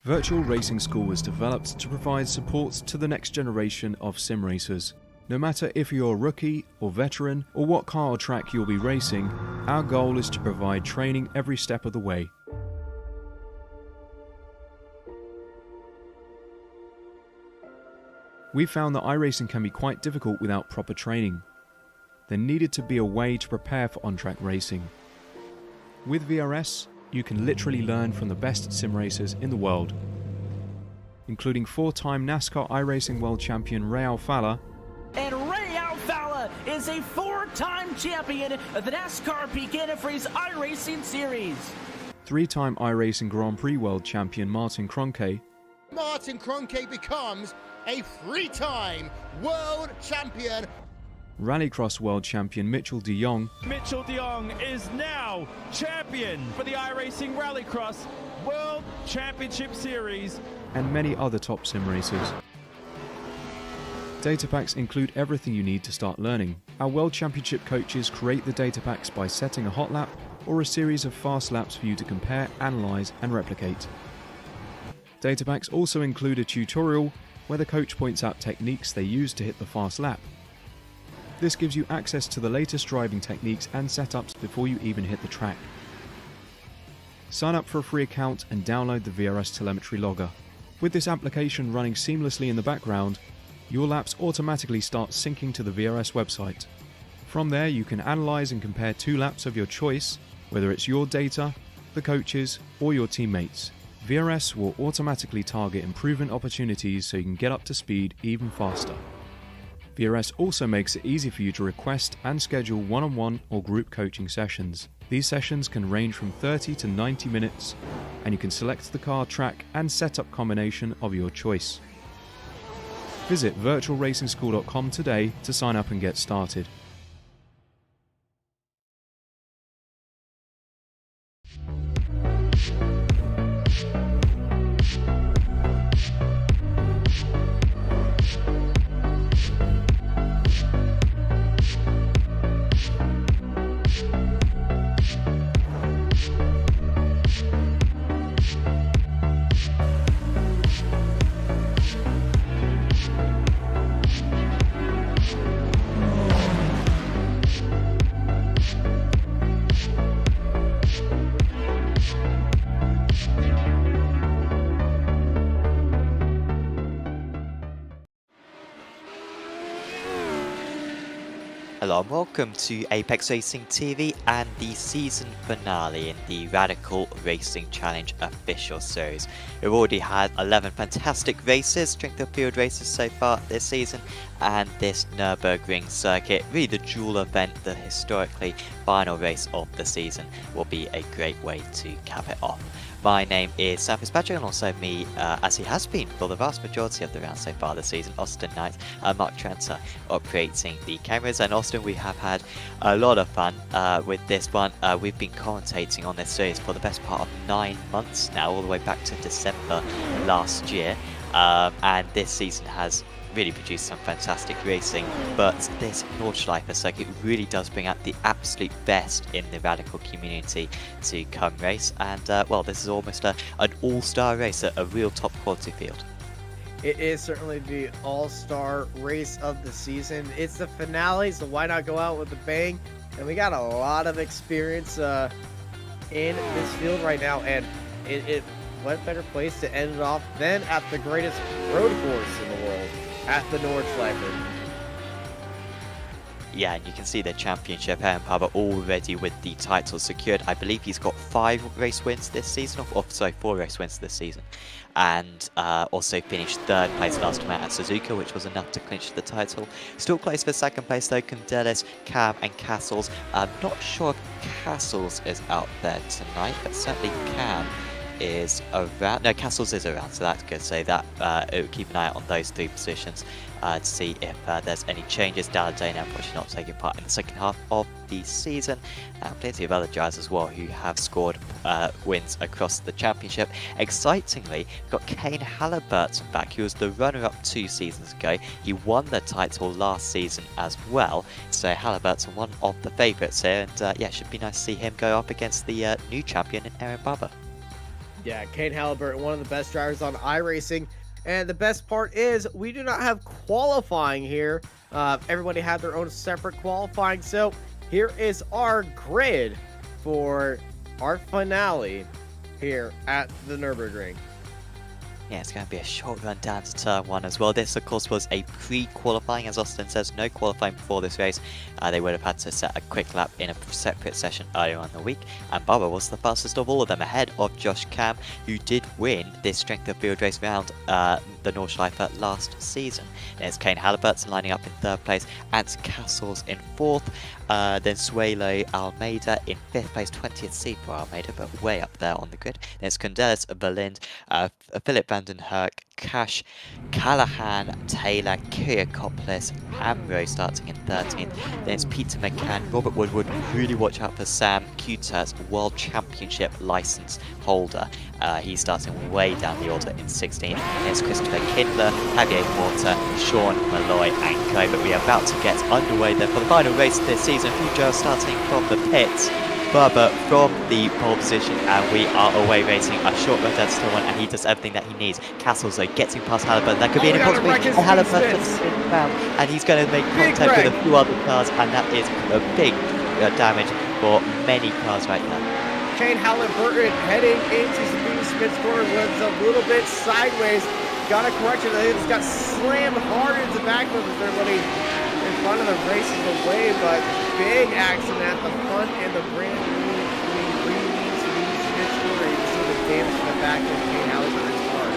Virtual Racing School was developed to provide support to the next generation of sim racers. No matter if you're a rookie or veteran or what car or track you'll be racing, our goal is to provide training every step of the way. We found that iRacing can be quite difficult without proper training. There needed to be a way to prepare for on-track racing. With VRS, you can literally learn from the best sim racers in the world, including 4-time NASCAR iRacing World Champion Ray Alfalla. And Ray Alfalla is a 4-time champion of the NASCAR Peak Antifreeze iRacing Series. 3-time iRacing Grand Prix World Champion Martin Kroenke. Martin Kroenke becomes a 3-time world champion. Rallycross World Champion Mitchell de Jong. Mitchell de Jong is now champion for the iRacing Rallycross World Championship Series. And many other top sim racers. Data packs include everything you need to start learning. Our World Championship coaches create the data packs by setting a hot lap or a series of fast laps for you to compare, analyze, and replicate. Data packs also include a tutorial where the coach points out techniques they use to hit the fast lap. This gives you access to the latest driving techniques and setups before you even hit the track. Sign up for a free account and download the VRS telemetry logger. With this application running seamlessly in the background, your laps automatically start syncing to the VRS website. From there, you can analyze and compare 2 laps of your choice, whether it's your data, the coaches, or your teammates. VRS will automatically target improvement opportunities so you can get up to speed even faster. VRS also makes it easy for you to request and schedule one-on-one or group coaching sessions. These sessions can range from 30 to 90 minutes, and you can select the car, track, and setup combination of your choice. Visit virtualracingschool.com today to sign up and get started. Hello and welcome to Apex Racing TV and the season finale in the Radical Racing Challenge official series. We've already had 11 fantastic races, strength of field races so far this season, and this Nürburgring circuit, really the dual event, the historically final race of the season, will be a great way to cap it off. My name is Sam Fitzpatrick, and also me, as he has been for the vast majority of the round so far this season, Austin Knight and Mark Trenter operating the cameras. And Austin, we have had a lot of fun with this one. We've been commentating on this series for the best part of 9 months now, all the way back to December last year, and this season has really produced some fantastic racing, but this Nordschleife circuit really does bring out the absolute best in the Radical community to come race, and well, this is almost an all-star race, a real top quality field. It is certainly the all-star race of the season. It's the finale, so why not go out with a bang? And we got a lot of experience in this field right now, and what better place to end it off than at the greatest road course in the world, at the Nordschleife. Yeah, and you can see the championship, Aaron Barber already with the title secured. I believe he's got 5 race wins this season, or sorry, 4 race wins this season. And also finished 3rd place last time out at Suzuka, which was enough to clinch the title. Still close for 2nd place though, Condelis, Cam and Castles. I'm not sure if Castles is out there tonight, but certainly Cam is around. No, Castles is around, so that's good. So that keep an eye out on those 3 positions to see if there's any changes. Dalladena unfortunately not taking part in the second half of the season, and plenty of other drivers as well who have scored wins across the championship. Excitingly, we've got Kane Halliburton back. He was the runner-up 2 seasons ago. He won the title last season as well, so Halliburton one of the favourites here, and yeah, it should be nice to see him go up against the new champion in Aaron Barber. Yeah, Kane Halliburton, one of the best drivers on iRacing. And the best part is we do not have qualifying here. Everybody had their own separate qualifying. So here is our grid for our finale here at the Nürburgring. Yeah, it's going to be a short run down to turn 1 as well. This, of course, was a pre-qualifying, as Austin says, no qualifying before this race. They would have had to set a quick lap in a separate session earlier on the week. And Bubba was the fastest of all of them, ahead of Josh Cam, who did win this strength of field race round, the Nordschleife last season. There's Kane Halliburton lining up in 3rd place, Ant Castles in 4th. Then Suelo Almeida in 5th place, 20th seed for Almeida, but way up there on the grid. There's Condelis Berlind, Philip Vandenherk, Cash, Callahan, Taylor, Kyriakopoulos, Amro starting in 13th. Then it's Peter McCann, Robert Woodward. Really watch out for Sam Kutas, World Championship license holder. He's starting way down the order in 16th. There's Christopher Kindler, Javier Porter, Sean Malloy, and Co. But we are about to get underway there for the final race of this season. Future starting from the pits. Bubba from the pole position, and we are away racing a short run down to turn 1, and he does everything that he needs. Castles though gets him past Halliburton. That could be an impossible race. Halliburton's in foul, and he's going to make contact with a few other cars, and that is a big damage for many cars right now. Kane Halliburton heading into Sabine Smith's corner, lives a little bit sideways. Got a correction. It's got slammed hard into the back of everybody in front of the races away, but big action at the front and the brand new Sabine Smith's corner. You can see the damage to the back of Kane Halliburton's car.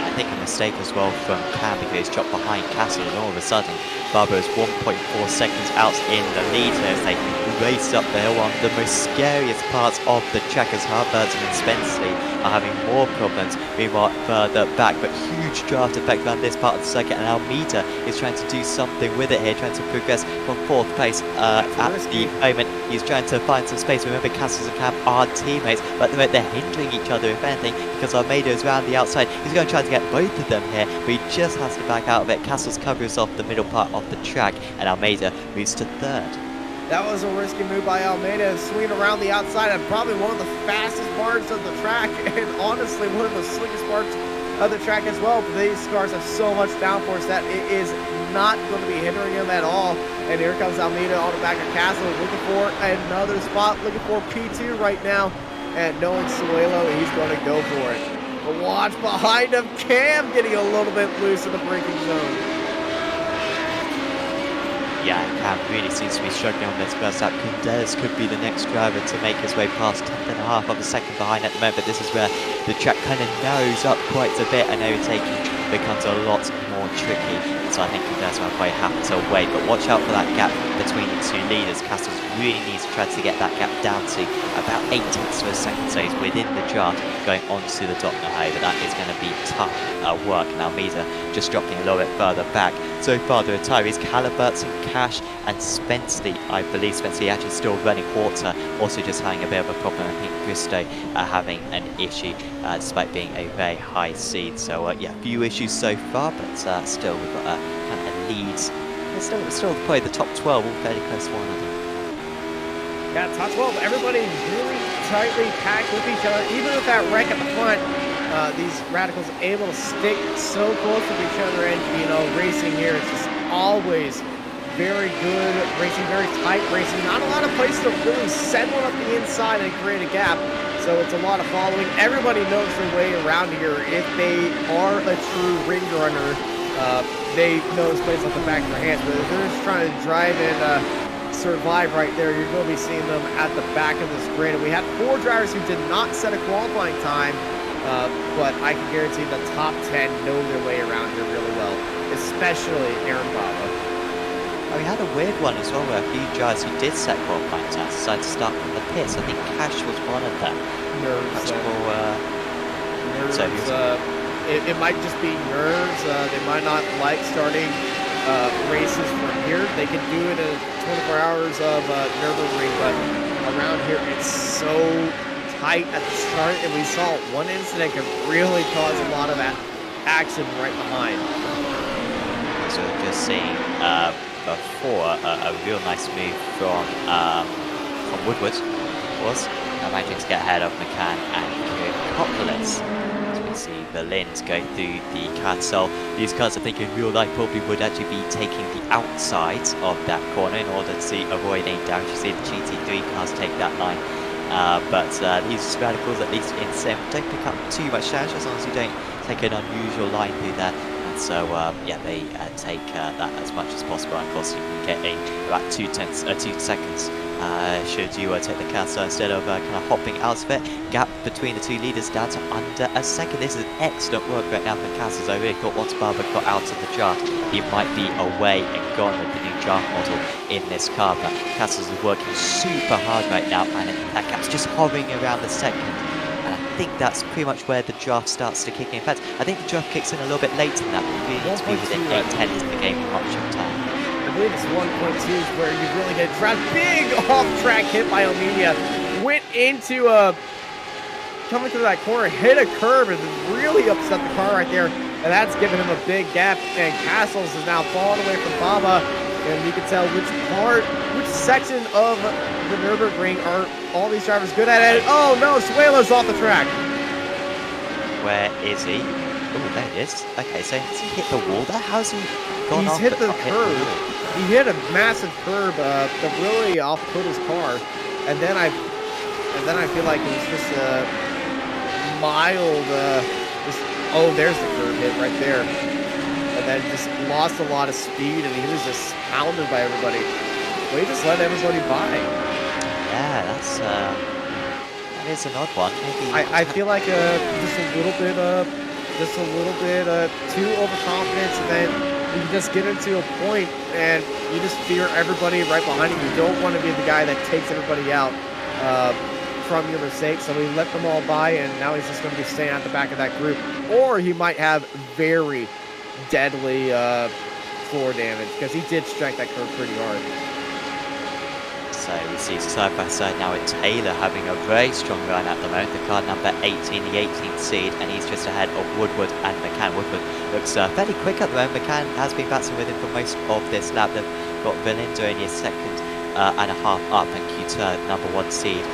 I think a mistake as well from Cam, because he's dropped behind Castle, and all of a sudden Bubba is 1.4 seconds out in the lead as they race up the hill. One of the most scariest parts of the track, as Halliburton and Spenceley are having more problems. Meanwhile, further back, but huge draft effect around this part of the circuit, and Almeida is trying to do something with it here, trying to progress from 4th place at the moment. He's trying to find some space. Remember, Castles and Cam are teammates, but they're hindering each other, if anything, because Almeida is around the outside. He's going to try to get both of them here, but he just has to back out of it. Castles covers off the middle part of the track, and Almeida moves to 3rd. That was a risky move by Almeida, swinging around the outside and probably one of the fastest parts of the track, and honestly one of the slickest parts of the track as well. But these cars have so much downforce that it is not going to be hindering them at all. And here comes Almeida on the back of Castle, looking for another spot, looking for P2 right now. And knowing Suelo, he's going to go for it. But watch behind him, Cam getting a little bit loose in the braking zone. Yeah, Cam really seems to be struggling on this first lap. Condelis could be the next driver to make his way past 10th and a half of a second behind at the moment, but this is where the track kind of narrows up quite a bit, and overtaking becomes a lot more tricky. So I think Condelis will probably have to wait, but watch out for that gap between the two leaders. Castles really needs to try to get that gap down to about 8 tenths of a second, so he's within the draft going onto the Doppler High, but that is going to be tough work. And Almeida just dropping a little bit further back. So far the retirees, Halliburton, Cash and Spenceley. I believe Spenceley actually still running water, also just having a bit of a problem. I think Gusto having an issue despite being a very high seed. So yeah, few issues so far, but still we've got kind of leads. Still probably the top 12 all fairly close to one another. Yeah, top 12, everybody really tightly packed with each other. Even with that wreck at the front, these radicals are able to stick so close with each other, and racing here is just always very good racing, very tight racing. Not a lot of places to really send one up the inside and create a gap, so it's a lot of following. Everybody knows their way around here. If they are a true ring runner, they know this place like the back of their hands, but if they're just trying to drive and survive right there, you're going to be seeing them at the back of this grid. And we had 4 drivers who did not set a qualifying time, but I can guarantee the top 10 know their way around here really well, especially Aaron Bravo. We had a weird one as well, where a few drivers who did set qualifying times decided to start from the pits. I think Cash was one of them. Nerves. It might just be nerves. They might not like starting races from here. They can do it in 24 hours of Nürburgring, but around here it's so tight at the start, and we saw one incident can really cause a lot of action right behind. So just seeing before a real nice move from Woodward was managing to get ahead of McCann and Kopolis. As we see Berlin's going through the carousel. These cars, I think, in real life probably would actually be taking the outside of that corner in order to avoid any damage. You see the GT3 cars take that line. But these radicals, at least in sim, don't pick up too much damage as long as you don't take an unusual line through there. And so, yeah, they take that as much as possible. And of course, you can get in about 2 seconds should you take the carousel instead of kind of hopping out of it. Gap between the two leaders down to under a second. This is excellent work right now from Castles. I really thought once Barber got out of the draft, he might be away and gone with the new draft model in this car. But Castles is working super hard right now, and that gap's just hovering around the second. And I think that's pretty much where the draft starts to kick in. In fact, I think the draft kicks in a little bit later than that, but you really need to be within 8/10 of the game much of time. I believe it's 1.2 is where you really get trapped. Big off-track hit by Omenia. Went into coming through that corner, hit a curb, and really upset the car right there. And that's given him a big gap. And Castles is now falling away from Baba. And you can tell which section of the Nürburgring are all these drivers good at it. Oh no, Suelo's off the track. Where is he? Oh, there he is. Okay, so has he hit the wall there? How's he gone off? He's hit the curb. He hit a massive curb that really off-put his car, and then I feel like it was just a mild. Oh, there's the curb hit right there, and then just lost a lot of speed, and he was just pounded by everybody. Well, he just let everybody by. Yeah, that is an odd one. Maybe I feel like just a little bit too overconfident, and then you just get into a point and you just fear everybody right behind you. You don't want to be the guy that takes everybody out from your mistake. So he let them all by, and now he's just going to be staying at the back of that group. Or he might have very deadly floor damage, because he did strike that curve pretty hard. So we see side by side now with Taylor having a very strong run at the moment. The car number 18, the 18th seed, and he's just ahead of Woodward and McCann. Woodward looks fairly quick at the moment. McCann has been battling with him for most of this lap. They've got Valindo only a second and a half up, and Couture, number 1 seed,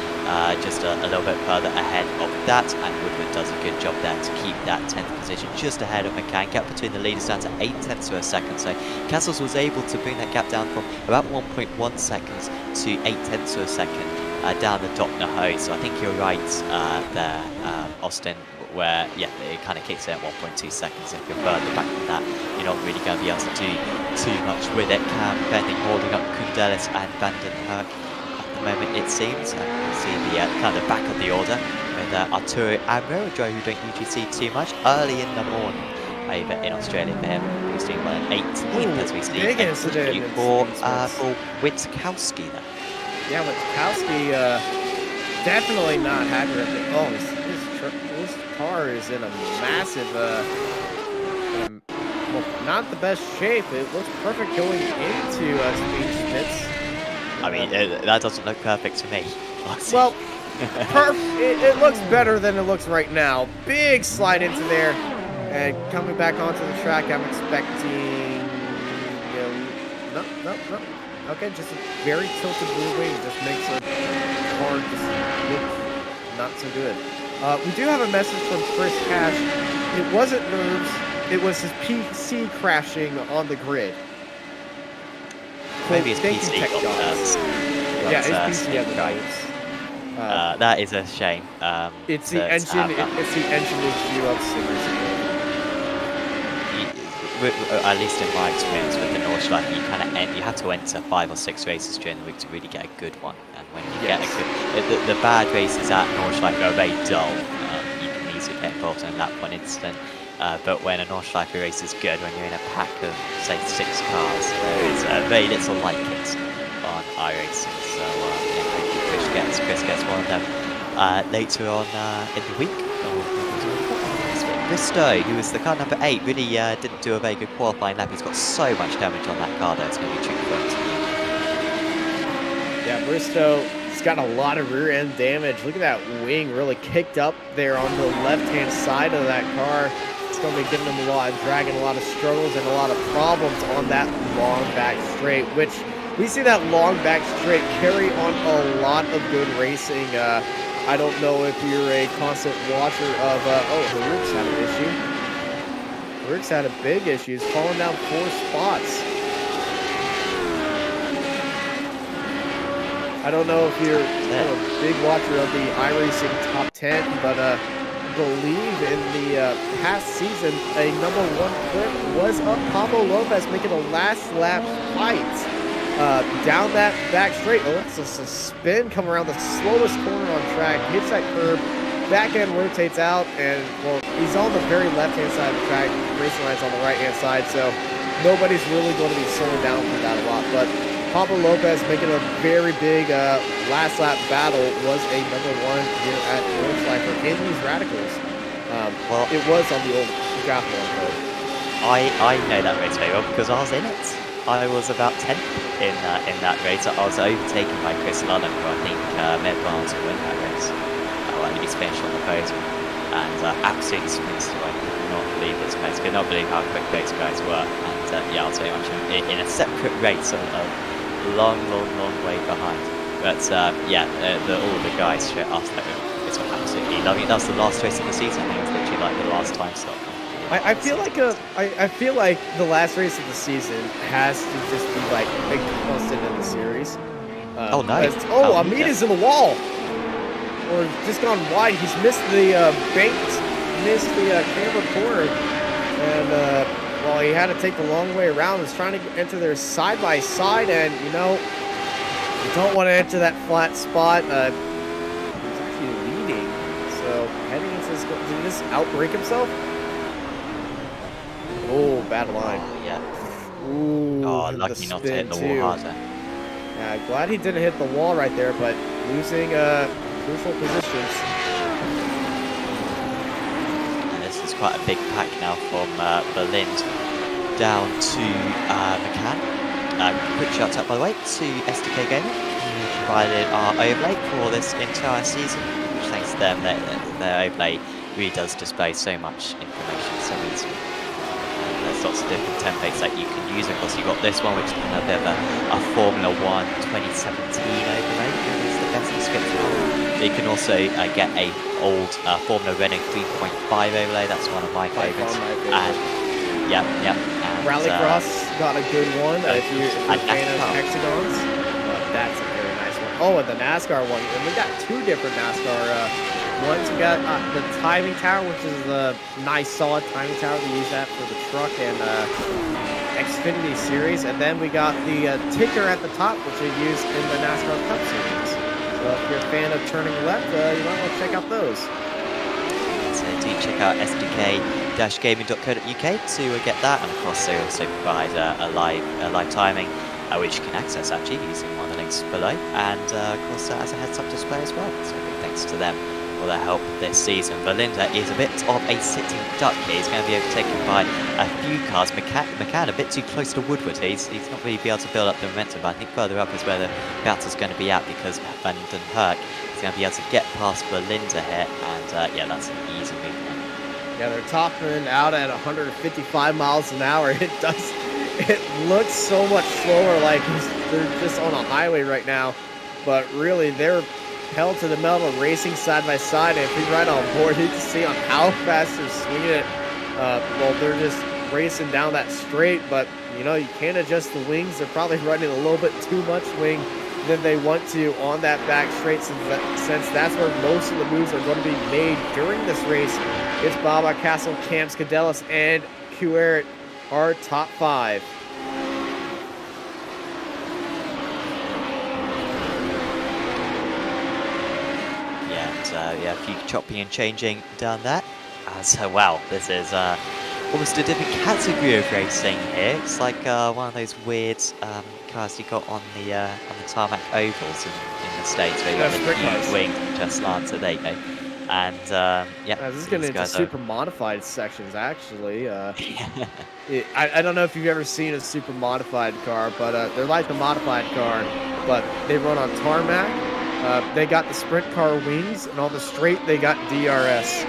just a little bit further ahead of that. And Woodward does a good job there to keep that 10th position just ahead of McCann. Gap between the leaders down to 8/10 of a second. So Castles was able to bring that gap down from about 1.1 seconds to 8/10 of a second down the Dockner-Ho. So I think you're right there, Austin, where, yeah, it kind of kicks in at 1.2 seconds. If you're further back than that, you're not really going to be able to do too much with it. Cam Bending holding up Kundelis and Vandenberg at the moment, it seems. And we'll see the kind of back of the order with Arturo Amro, a driver who don't usually see too much early in the morning over in Australia for him. He's doing well at 8th as we see. Big incident for Witkowski there. Yeah, Witkowski definitely not happy with it. Oh, his car is in a massive, well, not the best shape. It looks perfect going into speed pits. I mean, that doesn't look perfect to me. Well, it looks better than it looks right now. Big slide into there, and coming back onto the track, I'm expecting. No. Okay, just a very tilted blue wing just makes a car just look not so good. We do have a message from Chris Cash. It wasn't nerves, it was his PC crashing on the grid. Maybe his PC got nerves. Yeah, his PC had the nerves. That is a shame. It's the engine issue of Simmers. At least in my experience with the Nordschleife, you have to enter 5 or 6 races during the week to really get a good one. And when you get a good, the bad races at Nordschleife are very dull. You can easily get involved in that one incident. But when a Nordschleife race is good, when you're in a pack of say 6 cars, there is very little like it on iRacing. So yeah, hopefully Chris gets one of them later on in the week. Bristow, who was the car number 8, really didn't do a very good qualifying lap. He's got so much damage on that car though, it's going to be tricky for him to use. Yeah, Bristow, he's got a lot of rear end damage. Look at that wing really kicked up there on the left-hand side of that car. It's going to be giving him a lot of dragging, a lot of struggles, and a lot of problems on that long back straight, which we see that long back straight carry on a lot of good racing I don't know if you're a constant watcher of, oh, Haruk's had an issue. Haruk's had a big issue. He's fallen down 4 spots. I don't know if you're a big watcher of the iRacing Top 10, but I believe in the past season, a #1 clip was of Pablo Lopez making a last lap fight down that back straight. Oh, it's a spin, come around the slowest corner on track, hits that curb, back end rotates out, and well, he's on the very left-hand side of the track, racing line's on the right-hand side, so nobody's really going to be slowing down for that a lot, but Pablo Lopez making a very big last lap battle was a #1 here at Nordschleife in these radicals. Well, it was on the old graphical code. I know that race very well because I was in it. I was about 10th in that race. I was overtaken by Chris Lunham, who I think Med Barnes will win that race. Well, he's finished on the podium and absolutely smooth away. I cannot believe this pace. I cannot believe how quick those guys were. And yeah, I'll tell you much in a separate race. Long way behind, but yeah, all the guys straight after that it's absolutely lovely. That was the last race of the season. I think it was literally like the last time stop. I feel like I feel like the last race of the season has to just be like a constant in the series. Oh no! Amit is in the wall, or just gone wide. He's missed the missed the camera corner, and. Well, he had to take the long way around. He's trying to enter there side by side, and you know, you don't want to enter that flat spot. He's actually leading, so heading into this. Did this outbreak himself? Oh, bad line. Yeah. Ooh. Oh, lucky not to hit the wall harder. Yeah, glad he didn't hit the wall right there, but losing crucial positions. Quite a big pack now from Berlin down to McCann. Quick shout out, by the way, to SDK Gaming, who provided our overlay for this entire season, which thanks to them, their overlay really does display so much information so easily. And there's lots of different templates that you can use. Of course, you've got this one, which is kind of a bit of a Formula 1 2017 overlay. It's the best description. You can also get a old Formula Renault 3.5 overlay. That's one of my favourites. And yeah. And, Rallycross got a good one. If you're a fan of hexagons, that's a very nice one. Oh, and the NASCAR one. And we got 2 different NASCAR ones. We got the timing tower, which is a nice solid timing tower. We use that for the truck and Xfinity series. And then we got the ticker at the top, which we use in the NASCAR Cup series. So if you're a fan of turning left, you might want to check out those. So do check out sdk-gaming.co.uk to get that, and of course they also provide a live timing, which you can access actually using one of the links below, and of course as a heads-up display as well. So big thanks to them for their help this season. Belinda is a bit of a sitting duck here. He's going to be overtaken by a few cars. McCann a bit too close to Woodward. He's not really be able to build up the momentum, but I think further up is where the battle's going to be at, because Van den Herk is going to be able to get past Belinda here, and yeah, that's an easy move. Yeah, they're topping out at 155 miles an hour. It looks so much slower, like they're just on a highway right now, but really they're held to the metal, racing side by side. And if you ride on board, you can see on how fast they're swinging it. Well, they're just racing down that straight, but you know, you can't adjust the wings. They're probably running a little bit too much wing than they want to on that back straight, since that's where most of the moves are going to be made during this race. It's Baba, Castle, Camps, Cadellas, and Kuert are top 5. Yeah, a few chopping and changing down there. So wow, this is almost a different category of racing here. It's like one of those weird cars you got on the tarmac ovals in the States, where you got the huge wings and just slants. So there you go. And yeah, this is getting into super modified sections actually. I don't know if you've ever seen a super modified car, but they're like the modified car, but they run on tarmac. They got the sprint car wings, and on the straight they got DRS.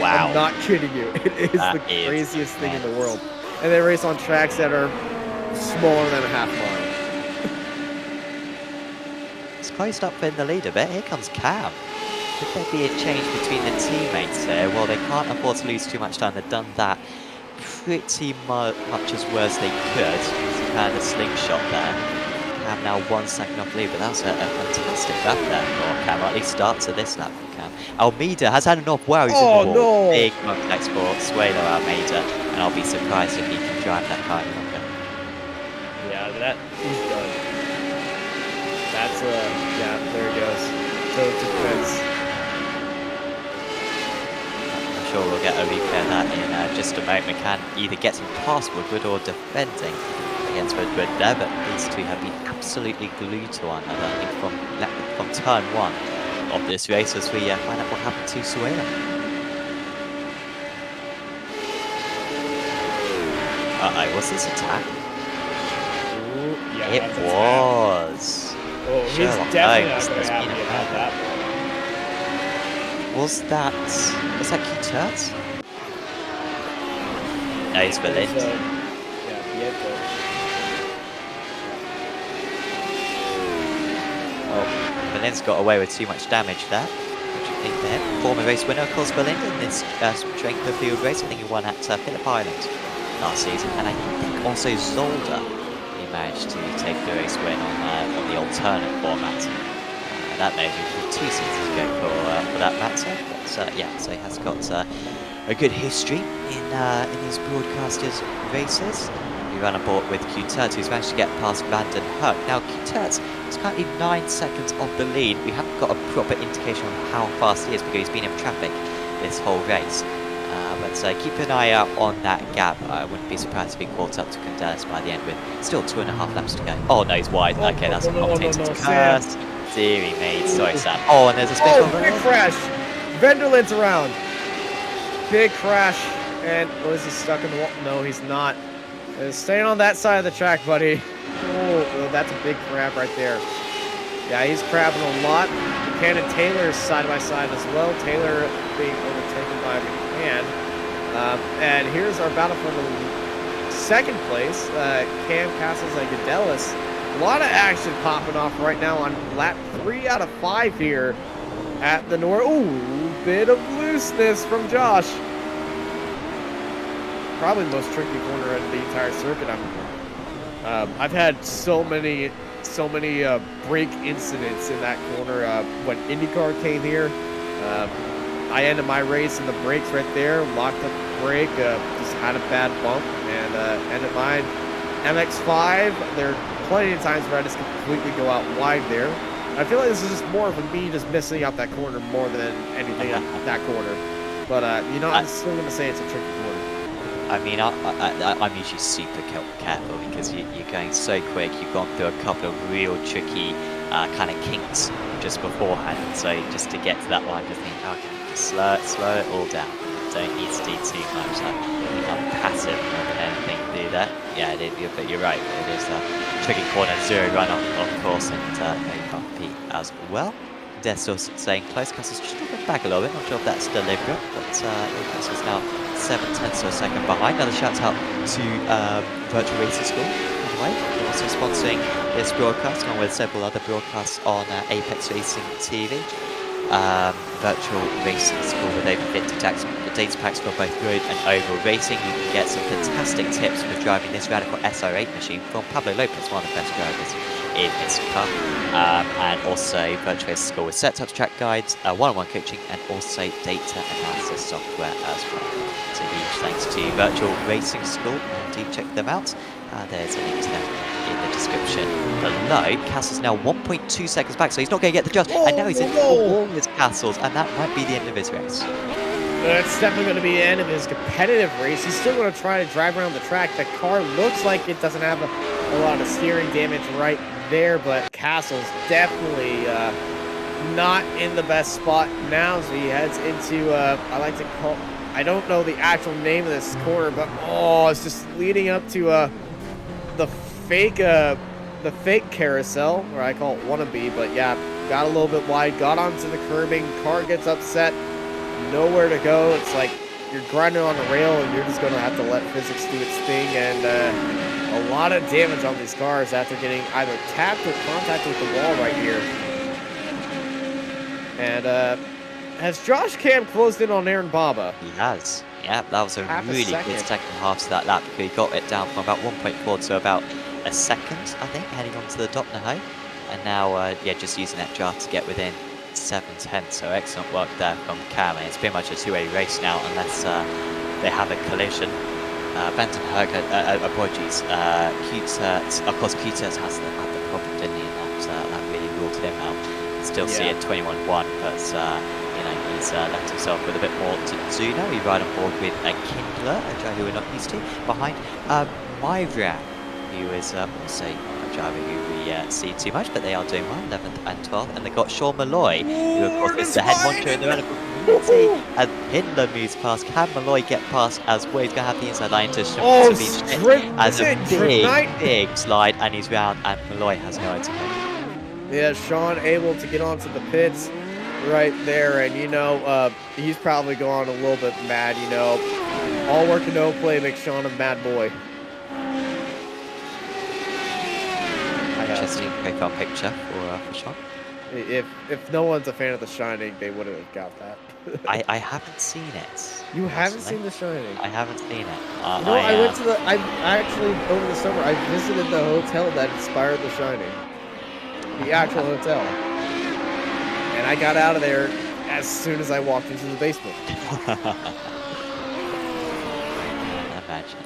Wow. I'm not kidding you. It is the craziest thing in the world. And they race on tracks that are smaller than a half mile. It's closed up in the lead a bit. Here comes Cam. Could there be a change between the teammates here? Well, they can't afford to lose too much time. They've done that pretty much as well as they could. He's had a slingshot there. Cam now 1 second off lead, but that was a fantastic lap there for Cam, or at least start to this lap for Cam. Almeida has had an off. Wow, he's in the wall. No. Big contact for Suelo Almeida, and I'll be surprised if he can drive that car any longer. Yeah, that he's done. That's yeah, there he goes. So to fence. I'm sure we'll get a replay of that in just a moment. McCann either getting past Woodward or defending against Woodward there, but these two have been absolutely glued to one another, I think, from turn 1 of this race as we find out what happened to Suelo. Uh-oh, was this attack? Ooh, yeah, it was. Oh, he's Sherlock definitely Holmes, not going there's to been happy a about that. Was that Q-Turt? No, it's Berlin. Yeah, Vieto. Oh, Berlin's got away with too much damage there. What do you think there? Former race winner, of course, Berlin in this strength of field race. I think he won at Phillip Island last season, and I think also Zolder, he managed to take the race win on the alternate format. That may be 2 seasons ago for that matter, but yeah, so he has got a good history in his broadcasters races. We run aboard with Q-Turt, who's managed to get past Vanden Hoek. Now Q-Turt is currently 9 seconds off the lead. We haven't got a proper indication on how fast he is because he's been in traffic this whole race. But keep an eye out on that gap. I wouldn't be surprised if he caught up to Condelis by the end with still 2.5 laps to go. Oh no, he's wide. Okay, that's a commentator's curse. Deary me, sorry Sam. Oh, and there's a special big crash! Venderland's around. Big crash, and is he stuck in the wall? No, he's not. Staying on that side of the track, buddy. Oh, that's a big crab right there. Yeah, he's crabbing a lot. McCann and Taylor is side by side as well. Taylor being overtaken by McCann. And here's our battle for the second place. Cam, Castles, and Gadelis. A lot of action popping off right now on lap 3 out of 5 here at the North. Ooh, bit of looseness from Josh. Probably the most tricky corner in the entire circuit. I've had so many brake incidents in that corner. When IndyCar came here, I ended my race in the brakes right there, locked up the brake, just had a bad bump, and ended mine. MX-5, there are plenty of times where I just completely go out wide there. I feel like this is just more of a me just missing out that corner more than anything at that corner. But, I'm still going to say it's a tricky corner. I mean, I'm usually super careful because you're going so quick. You've gone through a couple of real tricky kind of kinks just beforehand. So just to get to that one, I just think, okay, just slow it all down. Don't need to do too much. I'm passive more than anything to do that. Yeah, but you're right. It is a tricky corner, 0 runoff, of course, and you can't compete as well. They're still staying close. Castle's just dropping back a little bit. Not sure if that's deliberate, but Castle's now 7/10 of a second behind. Another shout out to Virtual Racing School, by the way. They're also sponsoring this broadcast, along with several other broadcasts on Apex Racing TV. Virtual Racing School with over 50 data packs for both road and oval racing. You can get some fantastic tips for driving this radical SR8 machine from Pablo Lopez, one of the best drivers in this car. And also Virtual Racing School with setups, track guides, one-on-one coaching, and also data analysis software as well. So huge thanks to Virtual Racing School. Do check them out. There's a link to them in the description below. Castle's now 1.2 seconds back, so he's not going to get the judge. And now he's in all his Castles, and that might be the end of his race. That's definitely going to be the end of his competitive race. He's still going to try to drive around the track. The car looks like it doesn't have a lot of steering damage right there, but Castle's definitely not in the best spot now, so he heads into, I don't know the actual name of this corner, but it's just leading up to the fake carousel, or I call it wannabe, but yeah, got a little bit wide, got onto the curbing, car gets upset, nowhere to go. It's like you're grinding on the rail and you're just going to have to let physics do its thing, and a lot of damage on these cars after getting either tapped or contacted with the wall right here. And has Josh Cam closed in on Aaron Baba? He has. Yeah, that was a Half a really second. good second half to that lap. He got it down from about 1.4 to about a second, I think, heading on to the dot now. And now, yeah, just using that jar to get within 7/10. So excellent work there from Cam. And it's pretty much a two-way race now, unless they have a collision. Benton Herger, apologies. Of course, Q-Tert has the problem, didn't he? And that really ruled him out. Still see it 21-1, but you know, he's left himself with a bit more to do now. We ride on board with a Kindler, a driver who we're not used to, behind Myra, who is also a driver who we see too much, but they are doing well, 11th and 12th. And they got Sean Malloy, who of course is the head honcho in the radical community. As Kindler moves past, can Malloy get past as well? He's going to have the inside line to be as a big slide, and he's round, and Malloy has no idea. Yeah, Sean able to get onto the pits right there, and you know, he's probably going a little bit mad, you know. All work and no play makes Sean a mad boy. Interesting profile picture for Sean. If no one's a fan of The Shining, they wouldn't have got that. I haven't seen it. You haven't seen The Shining? I haven't seen it. No, I went to I actually, over the summer, I visited the hotel that inspired The Shining. The actual hotel. And I got out of there as soon as I walked into the basement. Imagine.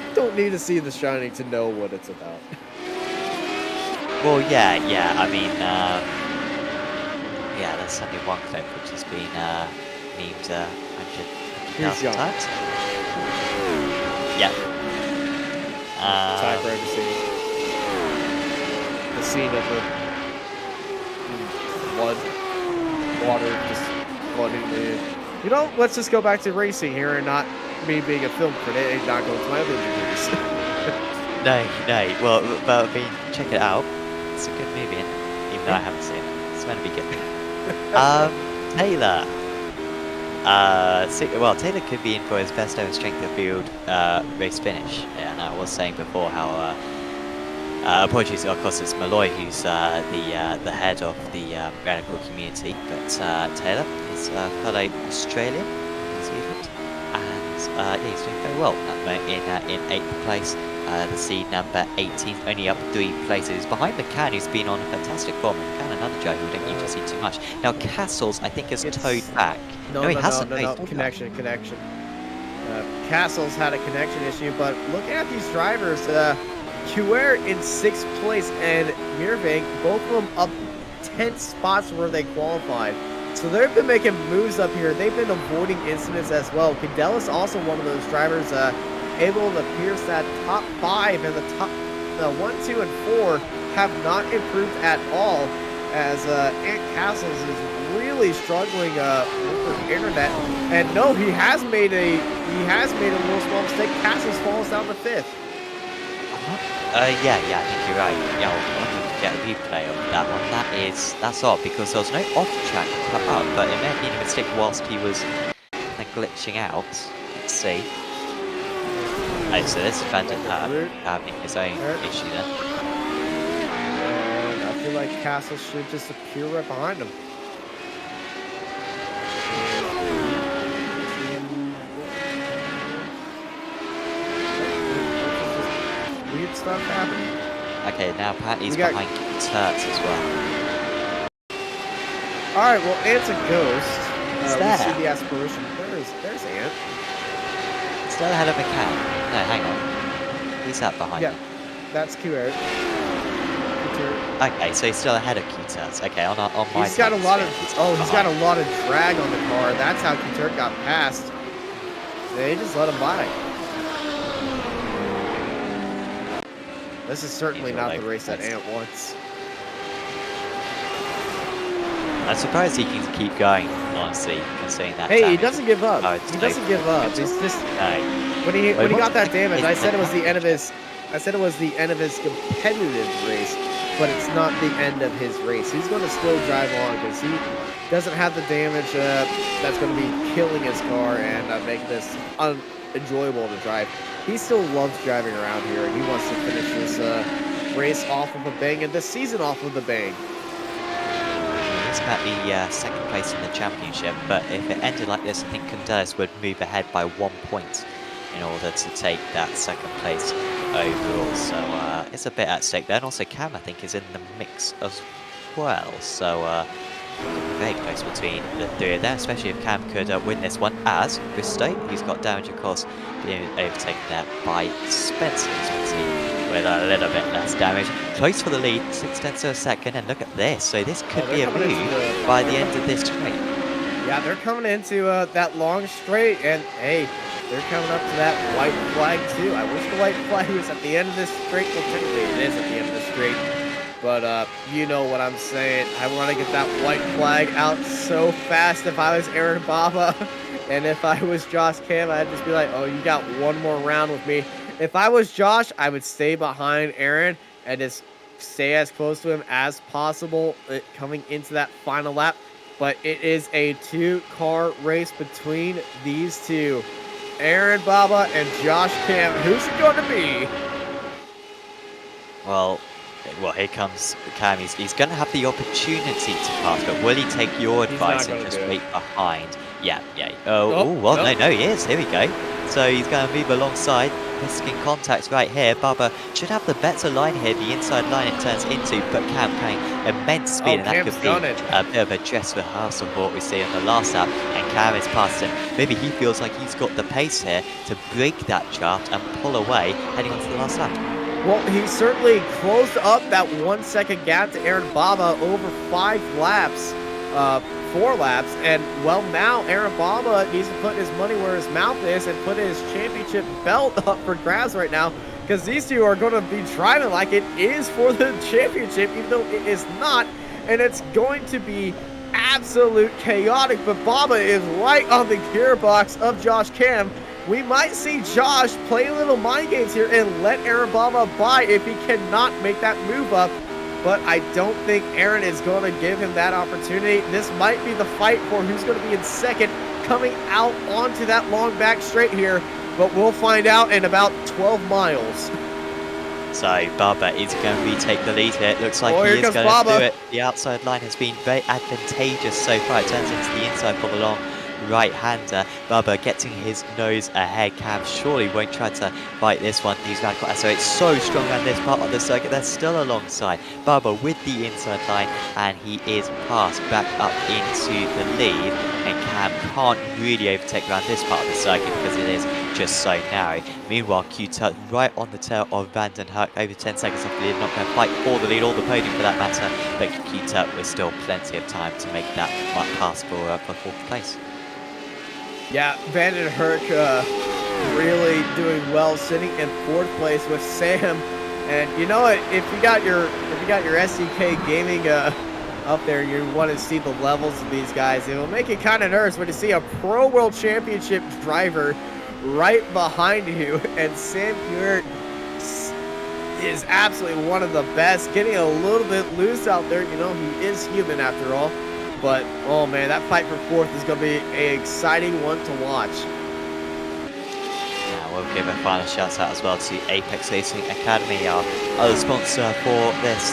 You don't need to see The Shining to know what it's about. Well, yeah. I mean, yeah, there's only one clip which has been memed 100,000 times. Yeah. Typewriter scene. The scene of the blood, water just flooding the. You know, let's just go back to racing here and not me being a film critic and not go to my other movies. No. Well, but I mean, check it out. It's a good movie, even though I haven't seen it. It's meant to be good. Taylor. Well, Taylor could be in for his best ever strength of field race finish. Yeah, and I was saying before how apologies, of course, it's Malloy who's the head of the radical community, but Taylor is a fellow Australian, New Zealand, and yeah, he's doing very well in 8th place. The seed number 18, only up 3 places behind McCann, who's been on a fantastic form. McCann, another driver who don't usually see too much. Now Castles, I think, is towed back. No, he hasn't. No. Connection. Castles had a connection issue, but looking at these drivers, Kuer in 6th place and Mirvang, both of them up 10 spots where they qualified. So they've been making moves up here. They've been avoiding incidents as well. Cadella's also one of those drivers able to pierce that top 5, and the 1, 2, and 4 have not improved at all, as Ant Castles is really struggling with the internet. And no, he has made a little small mistake. Castles falls down to 5th. Yeah, I think you're right. Yeah, I'll get a replay of that one. That's odd, because there was no off-track cut up, but it may have been a mistake whilst he was glitching out. Let's see. Oh, so this defendant having his own issue then. And I feel like Castle should just appear right behind him. Weird stuff happening. Okay, now Patty's behind Turts as well. Alright, well, Ant's a ghost. There. We see the aspiration. There's Ant. Still ahead of McCann. No, hang on. He's up behind him. That's QR. Okay, so he's still ahead of Q-Tert. Okay, on my he's got a lot of he's got a lot of drag on the car. That's how Q-Tert got past. They just let him by. This is certainly not the race that Ant wants. I'm surprised he can keep going, honestly, considering that. Hey, he doesn't give up. Oh, he doesn't give up. It's just when he got that damage, I said it was the end of his. I said it was the end of his competitive race, but it's not the end of his race. He's going to still drive on because he doesn't have the damage that's going to be killing his car and making this unenjoyable to drive. He still loves driving around here, and he wants to finish race off of a bang and the season off of the bang. It's about the second place in the championship, but if it ended like this, I think Candelas would move ahead by 1 point in order to take that second place overall. So it's a bit at stake there. And also Cam, I think, is in the mix as well. So very close between the three of them, especially if Cam could win this one, as Bristow, who's got damage, of course, being overtaken there by Spencer with a little bit less damage. Close for the lead, 6/10 of a second, and look at this. So this could be a move by the end of this straight. Yeah, they're coming into that long straight, and hey, they're coming up to that white flag too. I wish the white flag was at the end of this straight. Well, technically it is at the end of the straight. But you know what I'm saying. I want to get that white flag out so fast if I was Aaron Baba. And if I was Josh Cam, I'd just be like, oh, you got one more round with me. If I was Josh, I would stay behind Aaron and just stay as close to him as possible coming into that final lap. But it is a 2-car race between these two. Aaron Baba and Josh Cam. Who's it going to be? Well, here comes Cam. He's going to have the opportunity to pass, but will he take your advice and just wait behind? Yeah. No, he is. Here we go. So he's going to move alongside, risking contacts right here. Baba should have the better line here, the inside line it turns into, but Cam carrying immense speed, and that could be a bit of a dress rehearsal for what we see in the last lap, and Cam is past him. Maybe he feels like he's got the pace here to break that draft and pull away, heading on to the last lap. Well, he certainly closed up that 1 second gap to Aaron Baba over 5 laps, 4 laps, and well, now Aaron Baba needs to put his money where his mouth is and put his championship belt up for grabs right now, because these two are going to be driving like it is for the championship, even though it is not, and it's going to be absolute chaotic. But Baba is right on the gearbox of Josh Cam. We might see Josh play a little mind games here and let Aaron Baba by if he cannot make that move up. But I don't think Aaron is going to give him that opportunity. This might be the fight for who's going to be in second, coming out onto that long back straight here. But we'll find out in about 12 miles. So Baba is going to retake the lead here. It looks like he is going to do it. The outside line has been very advantageous so far. It turns into the inside for the long right-hander. Baba getting his nose ahead. Cam surely won't try to fight this one. He's radical. So it's so strong on this part of the circuit. They're still alongside Baba with the inside line, and he is passed back up into the lead. And Cam can't really overtake around this part of the circuit because it is just so narrow. Meanwhile, Q-Tut right on the tail of Van den Herk, over 10 seconds off the lead, not going to fight for the lead or the podium for that matter, but Q-Tut with still plenty of time to make that pass for fourth place. Yeah, Van den Herk really doing well, sitting in 4th place with Sam. And you know what? If you got your SDK Gaming up there, you want to see the levels of these guys. It will make you kind of nervous when you see a Pro World Championship driver right behind you, and Sam Hewitt is absolutely one of the best, getting a little bit loose out there. You know, he is human after all. But, oh man, that fight for 4th is going to be an exciting one to watch. Yeah, we'll give a final shout out as well to Apex Racing Academy, our other sponsor for this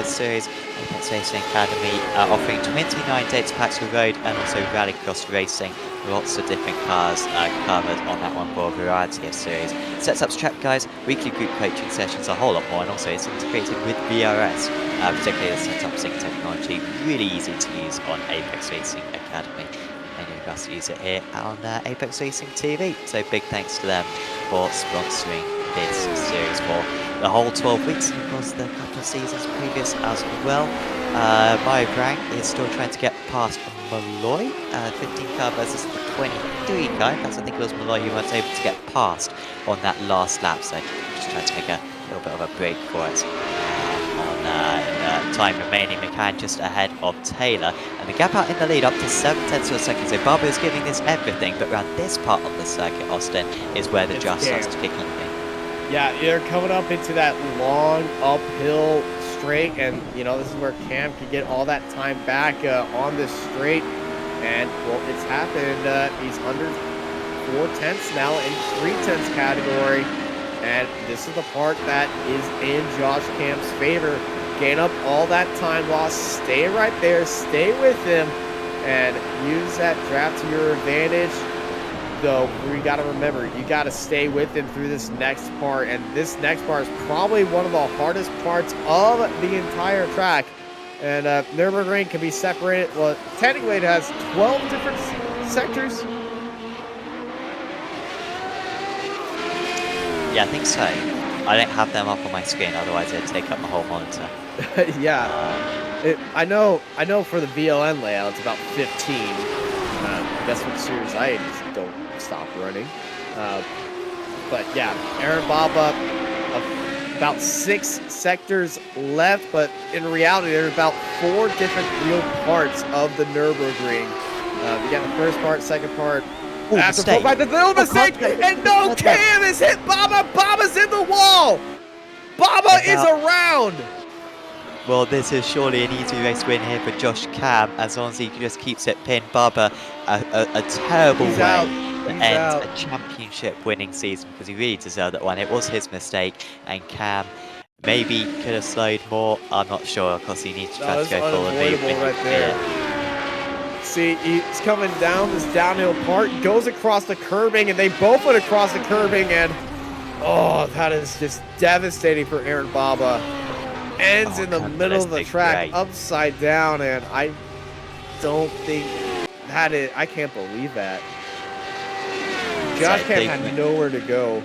series. Apex Racing Academy offering 29 data packs for road and also rallycross racing. Lots of different cars covered on that one for a variety of series. Sets up strap guys, weekly group coaching sessions, a whole lot more, and also it's integrated with VRS, particularly the setup sync technology, really easy to use on Apex Racing Academy. Many of us use it here on Apex Racing TV, so big thanks to them for sponsoring this series for the whole 12 weeks, and of course the couple of seasons previous as well. Mario Brang is still trying to get past Malloy, 15 car versus the 23 car. I think it was Malloy who was able to get past on that last lap, so just trying to make a little bit of a break for it. On time remaining, McCann just ahead of Taylor, and the gap out in the lead up to 7/10 of a second. So Baba is giving this everything, but around this part of the circuit, Austin, is where the draft starts to kick in. Yeah, you're coming up into that long uphill straight, and you know this is where Cam can get all that time back on this straight, and well, it's happened. He's under 4/10 now in 3/10 category, And this is the part that is in Josh Camp's favor. Gain up all that time loss, stay right there, stay with him, and use that draft to your advantage. Though, we got to remember, you got to stay with him through this next part, and this next part is probably one of the hardest parts of the entire track. And Nürburgring can be separated. Well, technically it has 12 different sectors. Yeah, I think so. I don't have them up on my screen, otherwise it'd take up the whole monitor. Yeah. I know for the VLN layout, it's about 15. That's what Series I just don't stop running. But yeah, Aaron Baba, about 6 sectors left, but in reality, there's about 4 different real parts of the Nürburgring. You got the first part, second part. After mistake. the little mistake, and no, Cam has hit Baba. Baba's in the wall. Baba is around. Well, this is surely an easy race win here for Josh Cam, as long as he just keeps it pinned. Baba, a terrible way to end a championship winning season, because he really deserved that one. It was his mistake, and Cam maybe could have slowed more. I'm not sure. Of course, he needs to try to go full and lead right there. See, he's coming down this downhill part, goes across the curbing, and they both went across the curbing, and oh, that is just devastating for Aaron Baba. Ends in the middle of the track, upside down, and I don't think that is. I can't believe that. Josh Cam had nowhere to go.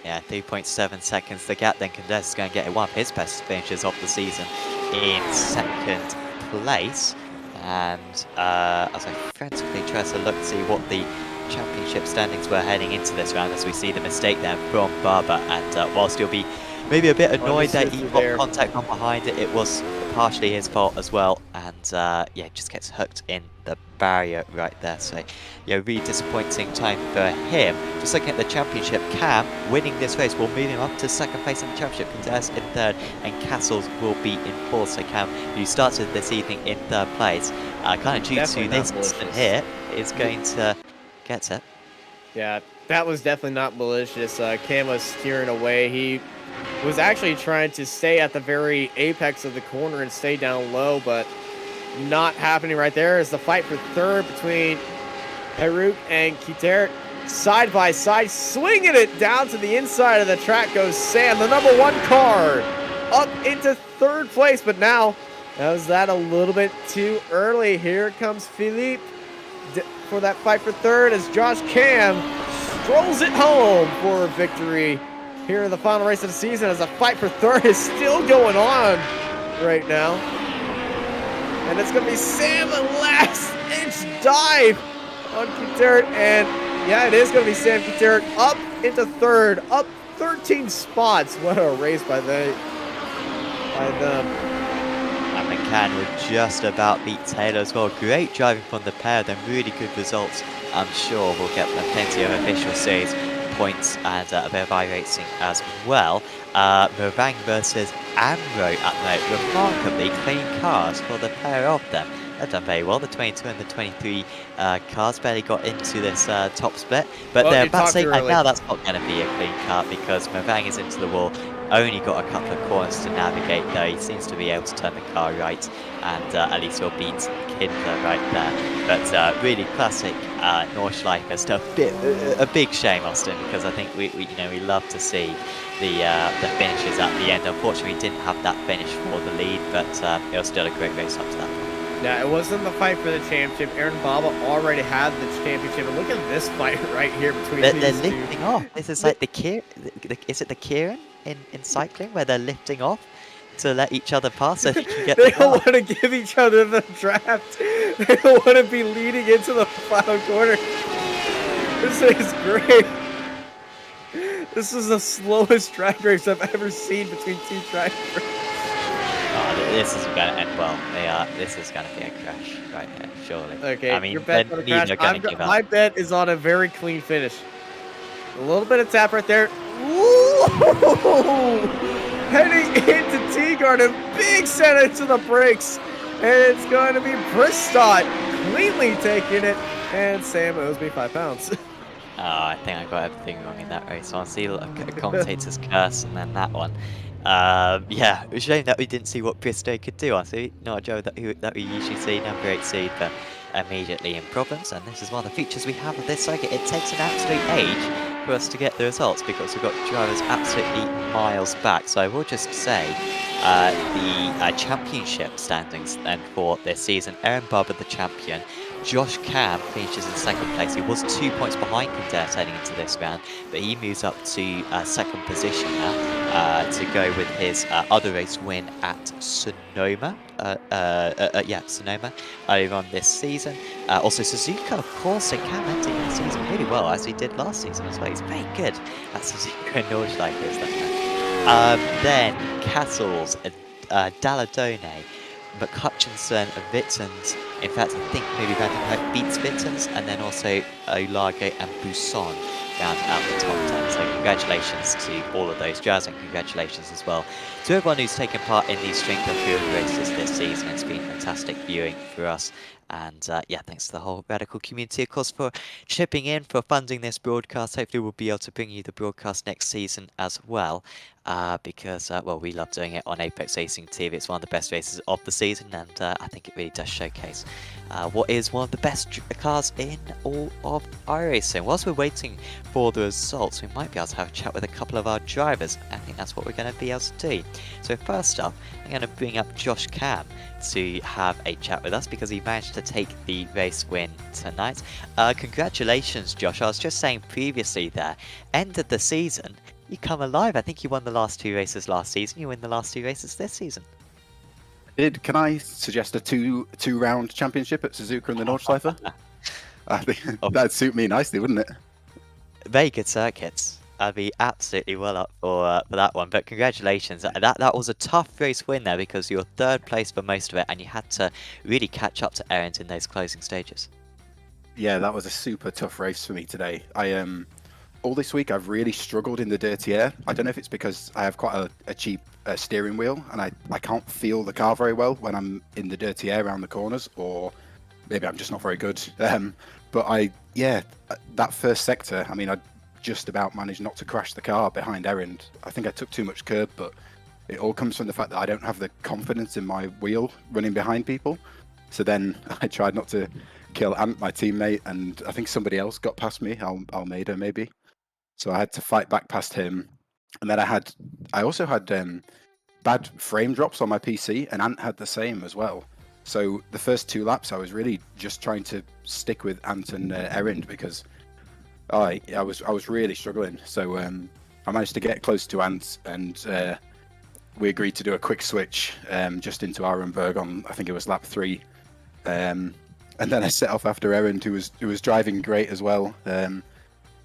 Yeah, 3.7 seconds. The gap then Condes is going to get one of his best finishes of the season in second place. And as I frantically try to look to see what the championship standings were heading into this round, as we see the mistake there from Baba, and whilst you'll be maybe a bit annoyed that he got contact from behind it, it was partially his fault as well, and yeah, just gets hooked in the barrier right there. So yeah, really disappointing time for him. Just looking at the championship, Cam winning this race will move him up to second place in the championship, Condes in third, and Castles will be in fourth. So Cam, who started this evening in third place, kind of due to this incident here, is going to get it. Yeah, that was definitely not malicious. Cam was steering away. He was actually trying to stay at the very apex of the corner and stay down low, but not happening right there. Is the fight for third between Heruk and Kiter. Side by side, swinging it down to the inside of the track goes Sam, the number 1 car, up into third place, but now, was that a little bit too early? Here comes Philippe for that fight for third as Josh Cam strolls it home for a victory here in the final race of the season, as a fight for third is still going on right now. And it's going to be Sam, the last inch dive on Kutert. And yeah, it is going to be Sam Kutert up into third, up 13 spots. What a race by them. And McCann would just about beat Taylor as well. Great driving from the pair, then really good results. I'm sure we'll get plenty of official series points and a bit of iRacing as well. Morang versus Amro at the moment. Remarkably clean cars for the pair of them. They've done very well. The 22 and the 23 cars barely got into this top split, but they're about to say now that's not going to be a clean car, because Morang is into the wall. Only got a couple of corners to navigate though. He seems to be able to turn the car right, and at least he'll beat Kindler right there. But really classic Nordschleife stuff. A big shame, Austin, because I think we love to see the finishes at the end. Unfortunately, we didn't have that finish for the lead, but it was still a great race up to that point. Yeah, it wasn't the fight for the championship. Aaron Baba already had the championship. And look at this fight right here between these two. They're lifting off. This is like is it the Kieran in cycling, where they're lifting off to let each other pass so they can get They don't want to give each other the draft. They don't want to be leading into the final corner. This is great. This is the slowest drag race I've ever seen between two drivers. Oh, this is going to end well. This is going to be a crash right here, surely. Okay, I mean, your bet's on a crash. My bet is on a very clean finish. A little bit of tap right there. Ooh! Heading into T-guard, and big set into the brakes. And it's going to be Bristott cleanly taking it. And Sam owes me 5 pounds. Oh, I think I got everything wrong in that race. Honestly, look at commentator's curse and then that one. Yeah, it was a shame that we didn't see what Bristow could do. Honestly, not a driver that we usually see. Number 8 seed, but immediately in problems. And this is one of the features we have of this circuit. It takes an absolute age for us to get the results because we've got drivers absolutely miles back. So I will just say the championship standings then for this season. Aaron Barber, the champion. Josh Cam finishes in second place. He was 2 points behind Condert heading into this round, but he moves up to second position now to go with his other race win at Sonoma. Sonoma earlier on this season. Also Suzuka, of course, so Cam ending the season really well, as he did last season as well. He's very good at Suzuka and Nordschleife, is that man. Then Castles, Dalladone, McHutchinson, Vittens. In fact, I think maybe Vandenberg beats Vittens, and then also Olago and Buisson round out the top 10. So congratulations to all of those drivers, and congratulations as well to everyone who's taken part in these strength of field races this season. It's been fantastic viewing for us. And yeah, thanks to the whole Radical community, of course, for chipping in, for funding this broadcast. Hopefully we'll be able to bring you the broadcast next season as well. Because, well, we love doing it on Apex Racing TV. It's one of the best races of the season, and I think it really does showcase what is one of the best cars in all of iRacing. Whilst we're waiting for the results, we might be able to have a chat with a couple of our drivers. I think that's what we're going to be able to do. So first up, I'm going to bring up Josh Cam to have a chat with us because he managed to take the race win tonight. Congratulations, Josh. I was just saying previously there, end of the season, you come alive. I think you won the last 2 races last season. You win the last 2 races this season. Can I suggest a two-round championship at Suzuka and the Nordschleife? I think that'd suit me nicely, wouldn't it? Very good circuits. I'd be absolutely well up for that one. But congratulations. That was a tough race win there because you were 3rd place for most of it, and you had to really catch up to Aaron in those closing stages. Yeah, that was a super tough race for me today. All this week I've really struggled in the dirty air. I don't know if it's because I have quite a cheap steering wheel and I can't feel the car very well when I'm in the dirty air around the corners, or maybe I'm just not very good. But that first sector, I mean, I just about managed not to crash the car behind Erin. I think I took too much curb, but it all comes from the fact that I don't have the confidence in my wheel running behind people. So then I tried not to kill Ant, my teammate, and I think somebody else got past me, Almeida maybe. So I had to fight back past him. And then I also had bad frame drops on my PC, and Ant had the same as well. So the first 2 laps, I was really just trying to stick with Ant and Erin because I was really struggling. So I managed to get close to Ant, and we agreed to do a quick switch just into Arenberg on, I think it was lap 3. And then I set off after Erin, who was driving great as well.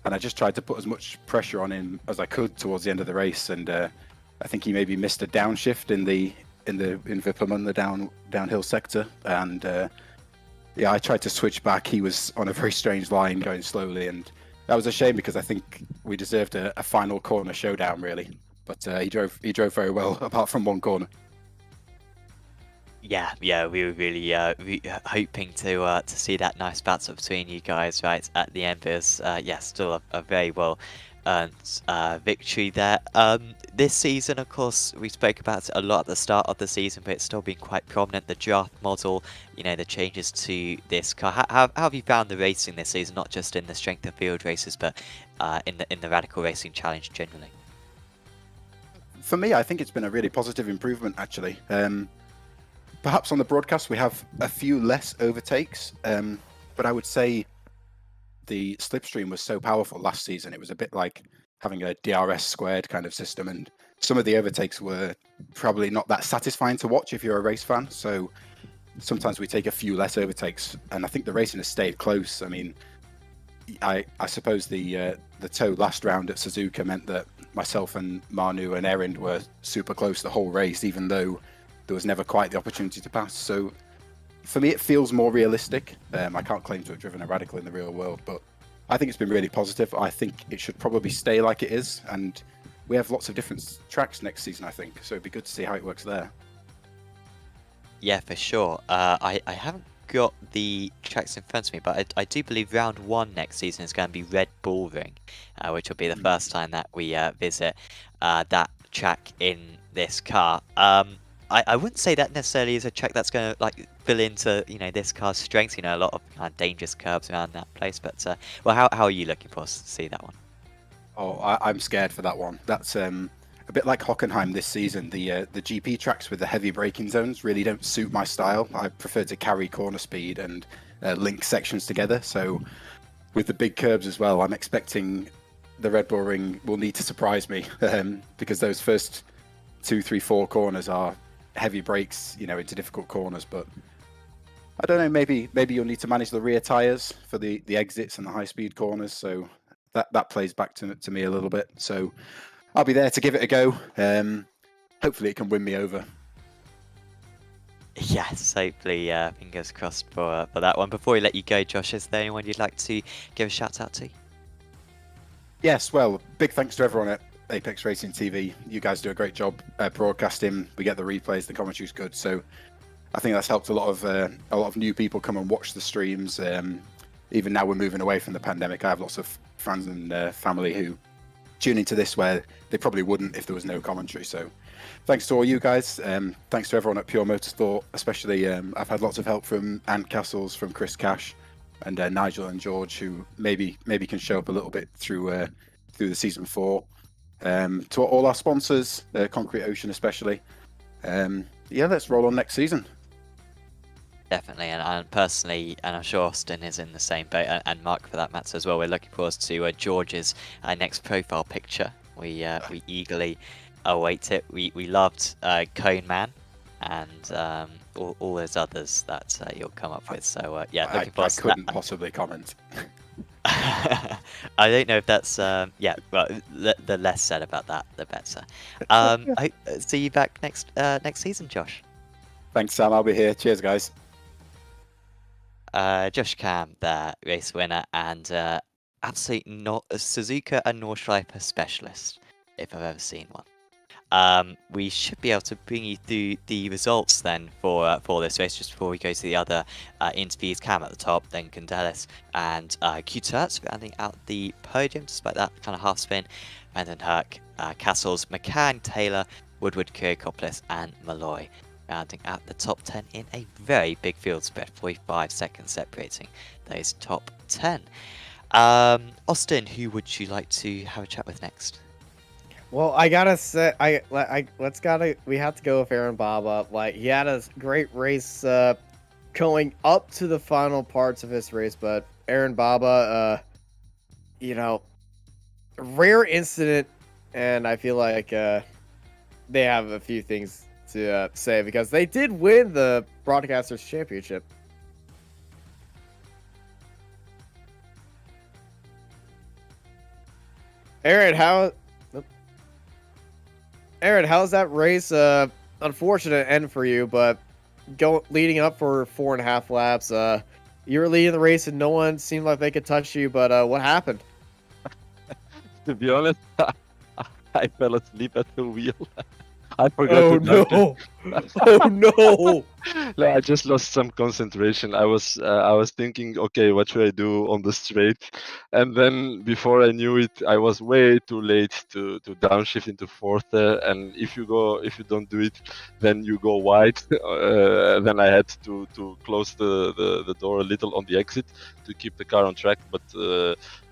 And I just tried to put as much pressure on him as I could towards the end of the race. And I think he maybe missed a downshift in Vipperman, the downhill sector. And I tried to switch back. He was on a very strange line going slowly, and that was a shame because I think we deserved a final corner showdown really. But he drove very well apart from one corner. Yeah, we were really hoping to see that nice battle between you guys right at the end. But still a very well earned victory there. This season, of course, we spoke about it a lot at the start of the season, but it's still been quite prominent. The draft model, the changes to this car. How have you found the racing this season? Not just in the strength of field races, but in the Radical Racing Challenge generally. For me, I think it's been a really positive improvement actually. Perhaps on the broadcast we have a few less overtakes, but I would say the slipstream was so powerful last season. It was a bit like having a DRS squared kind of system, and some of the overtakes were probably not that satisfying to watch if you're a race fan. So sometimes we take a few less overtakes, and I think the racing has stayed close. I mean, I suppose the tow last round at Suzuka meant that myself and Manu and Erin were super close the whole race, even though there was never quite the opportunity to pass. So for me, it feels more realistic. I can't claim to have driven a Radical in the real world, but I think it's been really positive. I think it should probably stay like it is, and we have lots of different tracks next season, I think, so it'd be good to see how it works there. Yeah, for sure. I haven't got the tracks in front of me, but I do believe round 1 next season is going to be Red Bull Ring, which will be the first time that we visit that track in this car. I wouldn't say that necessarily is a track that's going to like fill into this car's strengths. A lot of kind of dangerous curbs around that place. But well, how are you looking for us to see that one? Oh, I'm scared for that one. That's a bit like Hockenheim this season. The GP tracks with the heavy braking zones really don't suit my style. I prefer to carry corner speed and link sections together. So with the big curbs as well, I'm expecting the Red Bull Ring will need to surprise me because those first 2, 3, 4 corners are heavy brakes, into difficult corners. But I don't know, maybe you'll need to manage the rear tires for the exits and the high speed corners. So that plays back to me a little bit. So I'll be there to give it a go. Hopefully it can win me over. Yes, hopefully, fingers crossed for that one. Before we let you go, Josh, is there anyone you'd like to give a shout out to? Yes, well, big thanks to everyone at Apex Racing TV. You guys do a great job broadcasting. We get the replays, the commentary's good. So I think that's helped a lot of new people come and watch the streams. Even now we're moving away from the pandemic, I have lots of friends and family who tune into this where they probably wouldn't if there was no commentary. So thanks to all you guys. Thanks to everyone at Pure Motorsport, especially. I've had lots of help from Ant Castles, from Chris Cash, and Nigel and George, who maybe can show up a little bit through the season 4. To all our sponsors, Concrete Ocean especially. Let's roll on next season. Definitely, and personally, and I'm sure Austin is in the same boat, and Mark for that matter as well. We're looking forward to George's next profile picture. We eagerly await it. We loved Cone Man and all those others that you'll come up with. So looking forward to that. I couldn't possibly comment. I don't know if that's well, the less said about that, the better. I see you back next season, Josh. Thanks, Sam. I'll be here. Cheers, guys. Josh Cam, the race winner, and absolutely not a Suzuka and Nordschleife specialist, if I've ever seen one. We should be able to bring you through the results then for this race just before we go to the other interviews. Cam at the top, then Candelis and Q-Turts rounding out the podium despite that kind of half spin, and then Herc, Castles, McCann, Taylor, Woodward, Kyrikopoulos and Malloy rounding out the top 10 in a very big field spread, 45 seconds separating those top 10. Austin, who would you like to have a chat with next? Well, I gotta say, we have to go with Aaron Baba. Like, he had a great race going up to the final parts of his race, but Aaron Baba, rare incident, and I feel like they have a few things to say because they did win the Broadcasters Championship. Aaron, how's that race? Unfortunate end for you, but leading up for 4.5 laps. You were leading the race and no one seemed like they could touch you, but what happened? To be honest, I fell asleep at the wheel. I forgot. Oh no! Oh no! No, I just lost some concentration. I was thinking, okay, what should I do on the straight? And then before I knew it, I was way too late to downshift into fourth there. And if you don't do it, then you go wide. Then I had to close the door a little on the exit to keep the car on track. But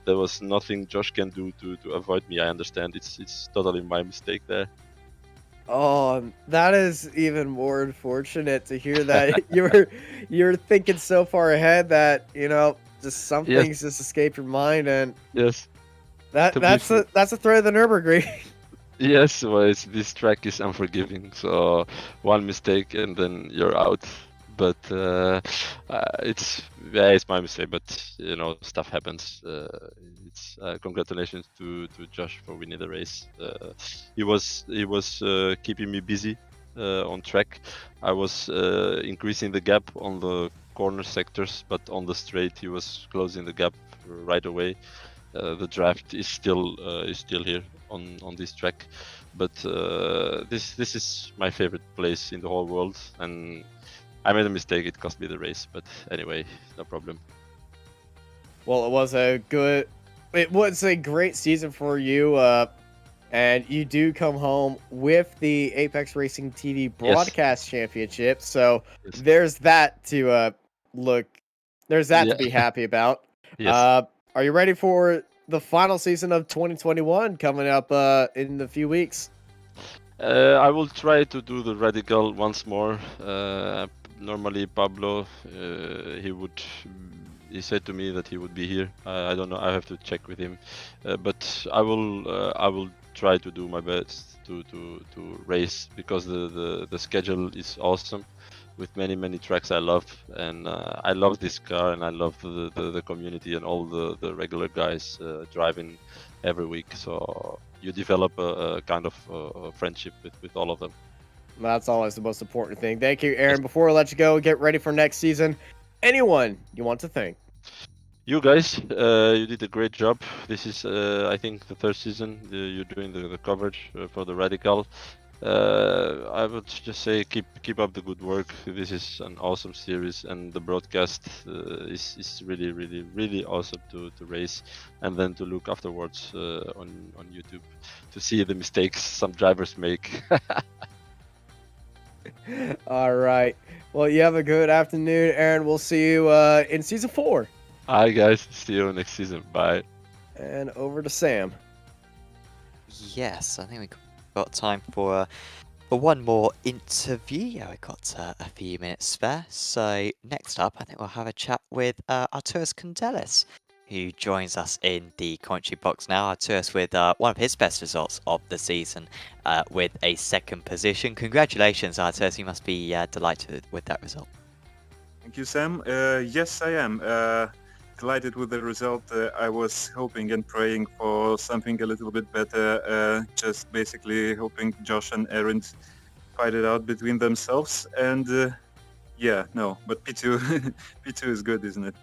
there was nothing Josh can do to avoid me. I understand it's totally my mistake there. Oh, that is even more unfortunate to hear that you're thinking so far ahead that just some things just escape your mind, and yes, that's a threat of the Nürburgring. Yes, well, this track is unforgiving. So one mistake and then you're out. But it's my mistake. But stuff happens. It's congratulations to Josh for winning the race. He was keeping me busy on track. I was increasing the gap on the corner sectors, but on the straight he was closing the gap right away. The draft is still here on this track, but this is my favorite place in the whole world, and I made a mistake. It cost me the race, but anyway, no problem. Well, it was a great season for you, and you do come home with the Apex Racing TV Broadcast Championship. So Yes. there's that to Yeah. to be happy about. Yes. Are you ready for the final season of 2021 coming up in a few weeks? I will try to do the radical once more. Normally Pablo, he said to me that he would be here. I don't know. I have to check with him, but I will try to do my best to race, because the schedule is awesome, with many tracks I love, and I love this car, and I love the community and all the regular guys driving every week. So you develop a kind of friendship with all of them. That's always the most important thing. Thank you, Aaron. Before I let you go, get ready for next season. Anyone you want to thank? You guys, you did a great job. This is, I think, the third season you're doing the coverage for the Radical. I would just say keep up the good work. This is an awesome series, and the broadcast is really awesome to race, and then to look afterwards on YouTube to see the mistakes some drivers make. All right. Well, you have a good afternoon, Aaron. We'll see you in season 4. Hi guys, see you next season. Bye. And over to Sam. Yes, I think we've got time for one more interview. Yeah, we've got a few minutes spare. So next up, I think we'll have a chat with Arturas Kondelis, who joins us in the commentary box now. Arturas with one of his best results of the season, with a 2nd position. Congratulations, Arturas. You must be delighted with that result. Thank you, Sam. Yes, I am. Delighted with the result. I was hoping and praying for something a little bit better. Just basically hoping Josh and Aaron fight it out between themselves. And yeah, no, but P2, P2 is good, isn't it?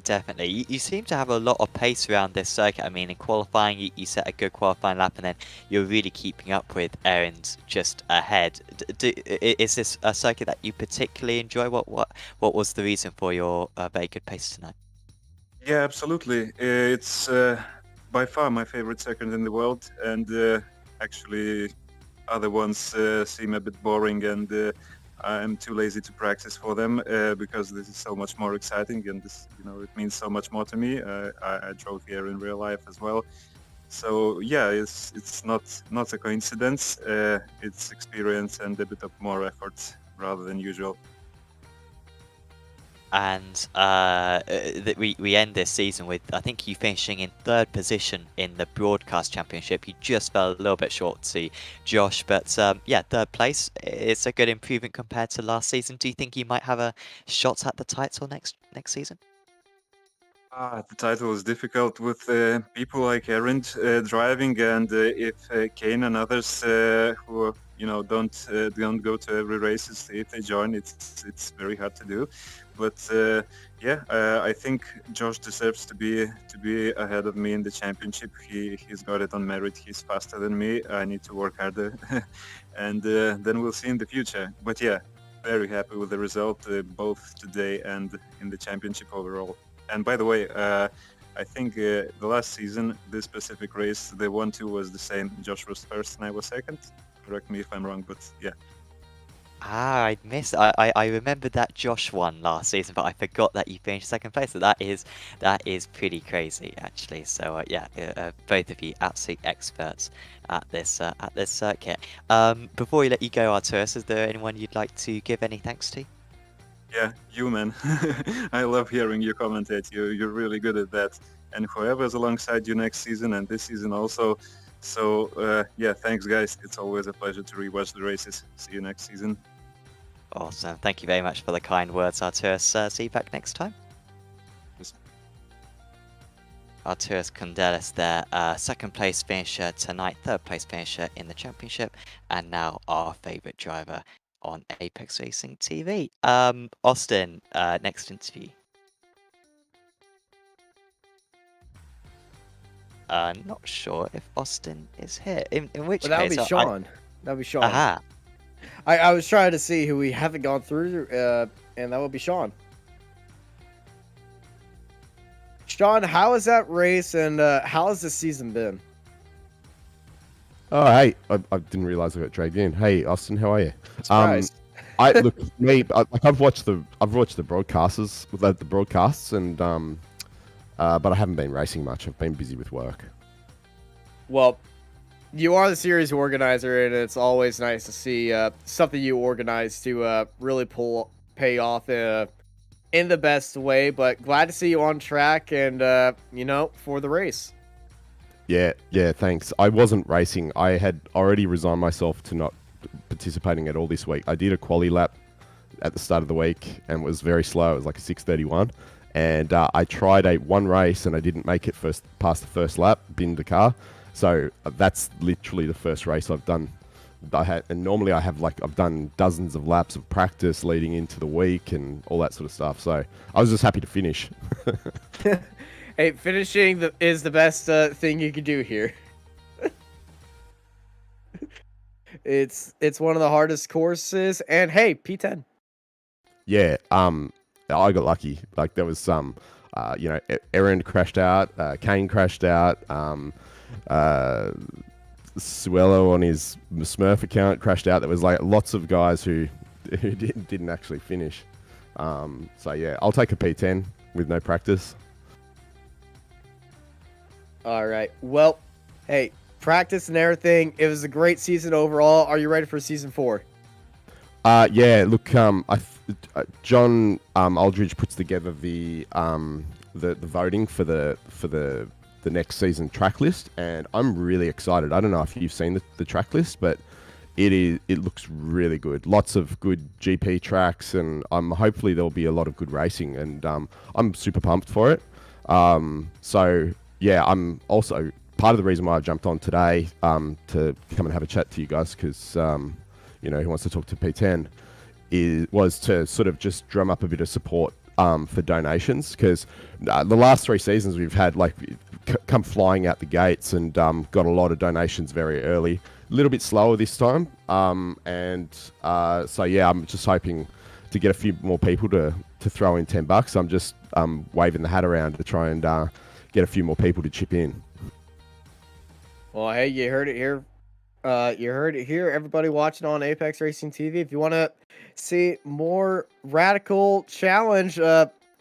Definitely. You seem to have a lot of pace around this circuit. I mean, in qualifying, you set a good qualifying lap, and then you're really keeping up with Aaron's just ahead. Is this a circuit that you particularly enjoy? What was the reason for your very good pace tonight? Yeah, absolutely. It's by far my favorite circuit in the world, and actually other ones seem a bit boring, and I'm too lazy to practice for them because this is so much more exciting, and this, it means so much more to me. I drove here in real life as well, so yeah, it's not a coincidence. It's experience and a bit of more effort rather than usual. And we end this season with, I think, you finishing in 3rd position in the Broadcast Championship. You just fell a little bit short to Josh, but yeah, 3rd place. It's a good improvement compared to last season. Do you think you might have a shot at the title next season? The title is difficult with people like Aaron driving, and if Kane and others who don't go to every races, if they join, it's very hard to do. But yeah, I think Josh deserves to be ahead of me in the championship. He's got it on merit. He's faster than me. I need to work harder, and then we'll see in the future. But yeah, very happy with the result, both today and in the championship overall. And by the way, I think the last season, this specific race, the 1-2 was the same. Josh was 1st and I was 2nd. Correct me if I'm wrong, but yeah. I missed. I remembered that Josh won last season, but I forgot that you finished 2nd place. So that is pretty crazy, actually. So yeah, both of you absolute experts at this circuit. Before we let you go, Arturas, is there anyone you'd like to give any thanks to? Yeah, you, man. I love hearing you commentate. You're really good at that. And whoever's alongside you next season and this season also. So yeah, thanks guys. It's always a pleasure to rewatch the races. See you next season. Awesome. Thank you very much for the kind words, Arturas. See you back next time. Yes. Arturas Kondelis there, 2nd place finisher tonight, 3rd place finisher in the championship, and now our favourite driver on Apex Racing TV. Austin, next interview. Not sure if Austin is here. In which Well, that case, would be Sean. That would be Sean. Aha. I was trying to see who we haven't gone through, and that would be Sean. Sean, how is that race, and how has this season been? Oh, hey, I didn't realize I got dragged in. Hey, Austin, how are you? Surprise. Look, I've watched the broadcasters, the broadcasts, and but I haven't been racing much. I've been busy with work. Well, you are the series organizer, and it's always nice to see something you organize to really pay off in the best way. But glad to see you on track and for the race. Yeah, thanks. I wasn't racing. I had already resigned myself to not participating at all this week. I did a quali lap at the start of the week and was very slow. It was like a 6:31, and I tried one race and I didn't make it past the first lap, binned the car. So that's literally the first race I've done. And normally I've done dozens of laps of practice leading into the week and all that sort of stuff. So I was just happy to finish. Hey, finishing is the best thing you can do here. It's one of the hardest courses, and hey, P10. Yeah, I got lucky. Like there was some, Aaron crashed out, Kane crashed out, Suello on his Smurf account crashed out. There was like lots of guys who didn't actually finish. So yeah, I'll take a P10 with no practice. All right. Well, hey, practice and everything. It was a great season overall. Are you ready for season 4? Yeah. Look, John Aldridge puts together the voting for the next season track list, and I'm really excited. I don't know if you've seen the track list, but it looks really good. Lots of good GP tracks, and hopefully there'll be a lot of good racing, and I'm super pumped for it. So yeah, I'm also part of the reason why I jumped on today to come and have a chat to you guys, because who wants to talk to P10 was to sort of just drum up a bit of support for donations, because the last 3 seasons we've had come flying out the gates and got a lot of donations very early. A little bit slower this time, so yeah, I'm just hoping to get a few more people to throw in $10. I'm just waving the hat around to try and get a few more people to chip in. Well, hey, you heard it here. Everybody watching on Apex Racing TV. If you want to see more radical challenge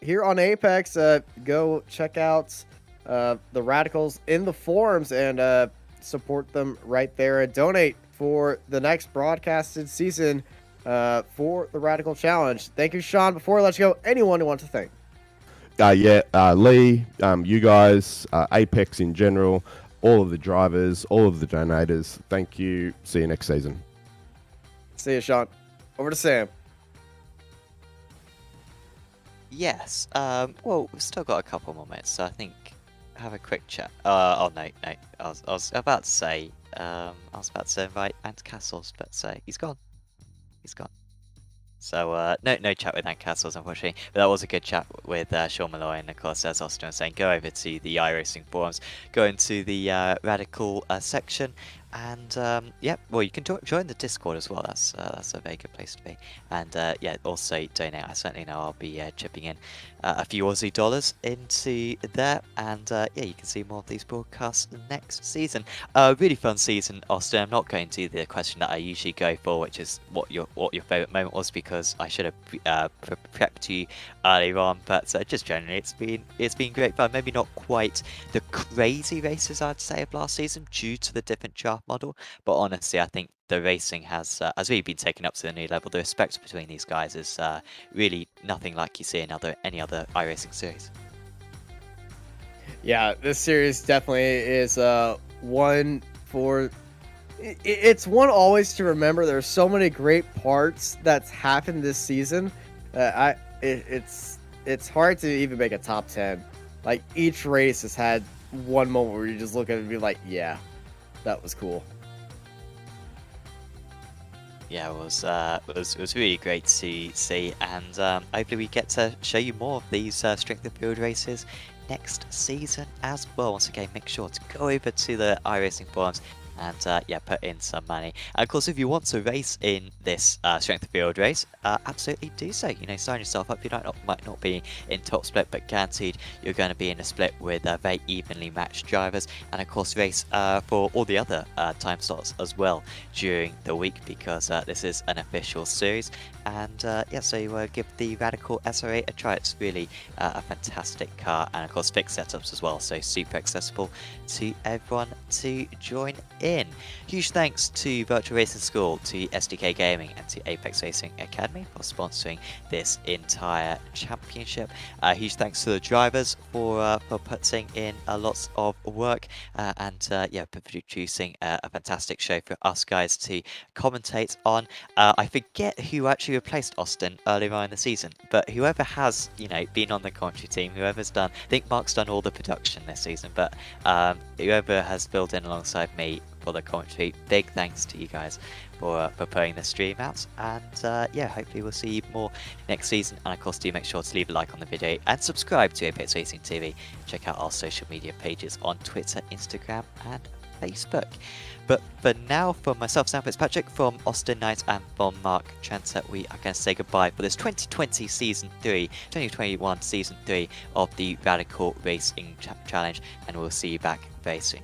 here on Apex, go check out the radicals in the forums and support them right there and donate for the next broadcasted season for the radical challenge. Thank you, Sean. Before I let you go, anyone who wants to thank? Lee, you guys, Apex in general, all of the drivers, all of the donators. Thank you. See you next season. See you, Sean. Over to Sam. Yes. Well, we've still got a couple more minutes, so I think have a quick chat. No. I was about to say. Invite Ant Castles, but he's gone. So no chat with Ant Castles, unfortunately. But that was a good chat with Sean Malloy, and of course, as Austin was saying, go over to the iRacing forums, go into the Radical section, and well, you can join the Discord as well. That's a very good place to be. And also donate. I certainly know I'll be chipping in a few Aussie dollars into there, and you can see more of these broadcasts next season. Really fun season, Austin. I'm not going to do the question that I usually go for, which is what your favourite moment was, because I should have prepped you earlier on. But just generally, it's been great fun. Maybe not quite the crazy races I'd say of last season due to the different draft model, but honestly, I think the racing has really been taken up to the new level. The respect between these guys is really nothing like you see in any other iRacing series. Yeah, this series definitely is one for... It's one always to remember. There's so many great parts that's happened this season. It's hard to even make a top 10. Like, each race has had one moment where you just look at it and be like, yeah, that was cool. Yeah, it was really great to see, and hopefully we get to show you more of these strength of field races next season as well. Once again, make sure to go over to the iRacing forums and yeah, put in some money. And of course, if you want to race in this strength of field race, absolutely do so. You know, sign yourself up. You might not be in top split, but guaranteed you're going to be in a split with very evenly matched drivers, and of course race for all the other time slots as well during the week, because this is an official series. And yeah, so give the Radical SR8 a try. It's really a fantastic car, and of course fixed setups as well, so super accessible to everyone to join in. Huge thanks to Virtual Racing School, to SDK Gaming, and to Apex Racing Academy for sponsoring this entire championship. Huge thanks to the drivers for putting in lots of work and yeah, producing a fantastic show for us guys to commentate on. I forget who actually replaced Austin earlier on in the season, but whoever has, you know, been on the commentary team, whoever's done, I think Mark's done all the production this season, but whoever has filled in alongside me for the commentary, big thanks to you guys for putting the stream out. And yeah, hopefully we'll see you more next season. And of course, do make sure to leave a like on the video and subscribe to Apex Racing TV. Check out our social media pages on Twitter, Instagram, and Facebook. But for now, from myself, Sam Fitzpatrick, from Austin Knight, and from Mark Tranter, we are going to say goodbye for this 2020 Season 3, 2021 Season 3 of the Radical Racing Challenge, and we'll see you back very soon.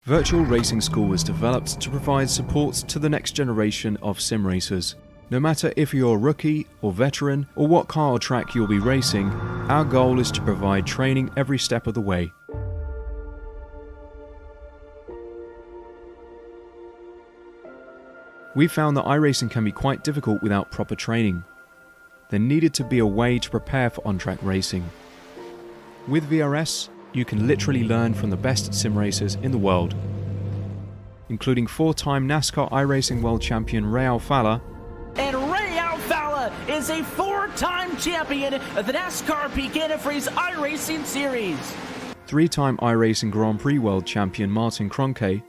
Virtual Racing School was developed to provide support to the next generation of sim racers. No matter if you're a rookie or veteran or what car or track you'll be racing, our goal is to provide training every step of the way. We found that iRacing can be quite difficult without proper training. There needed to be a way to prepare for on-track racing. With VRS, you can literally learn from the best sim racers in the world, including 4-time NASCAR iRacing World Champion Ray Alfala. And Ray Alfala is a 4-time champion of the NASCAR Peak Antifreeze iRacing Series. 3-time iRacing Grand Prix World Champion Martin Kroenke.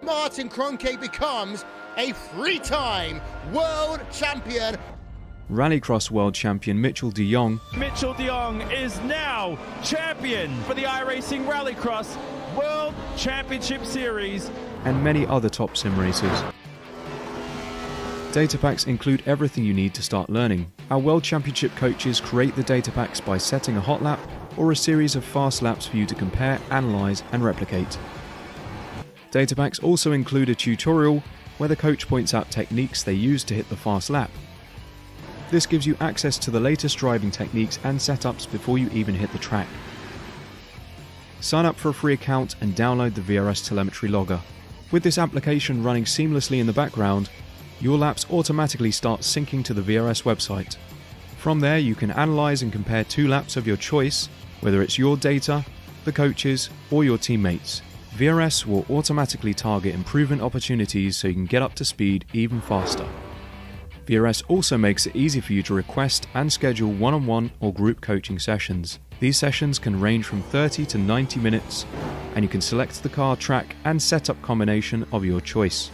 Martin Kroenke becomes a 3-time world champion. Rallycross World Champion Mitchell de Jong. Mitchell de Jong is now champion for the iRacing Rallycross World Championship Series, and many other top sim races. Data packs include everything you need to start learning. Our World Championship coaches create the data packs by setting a hot lap or a series of fast laps for you to compare, analyze, and replicate. Data packs also include a tutorial where the coach points out techniques they use to hit the fast lap. This gives you access to the latest driving techniques and setups before you even hit the track. Sign up for a free account and download the VRS telemetry logger. With this application running seamlessly in the background, your laps automatically start syncing to the VRS website. From there, you can analyze and compare 2 laps of your choice, whether it's your data, the coaches, or your teammates. VRS will automatically target improvement opportunities so you can get up to speed even faster. VRS also makes it easy for you to request and schedule one-on-one or group coaching sessions. These sessions can range from 30 to 90 minutes, and you can select the car, track, and setup combination of your choice.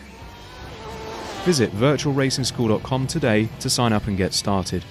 Visit virtualracingschool.com today to sign up and get started.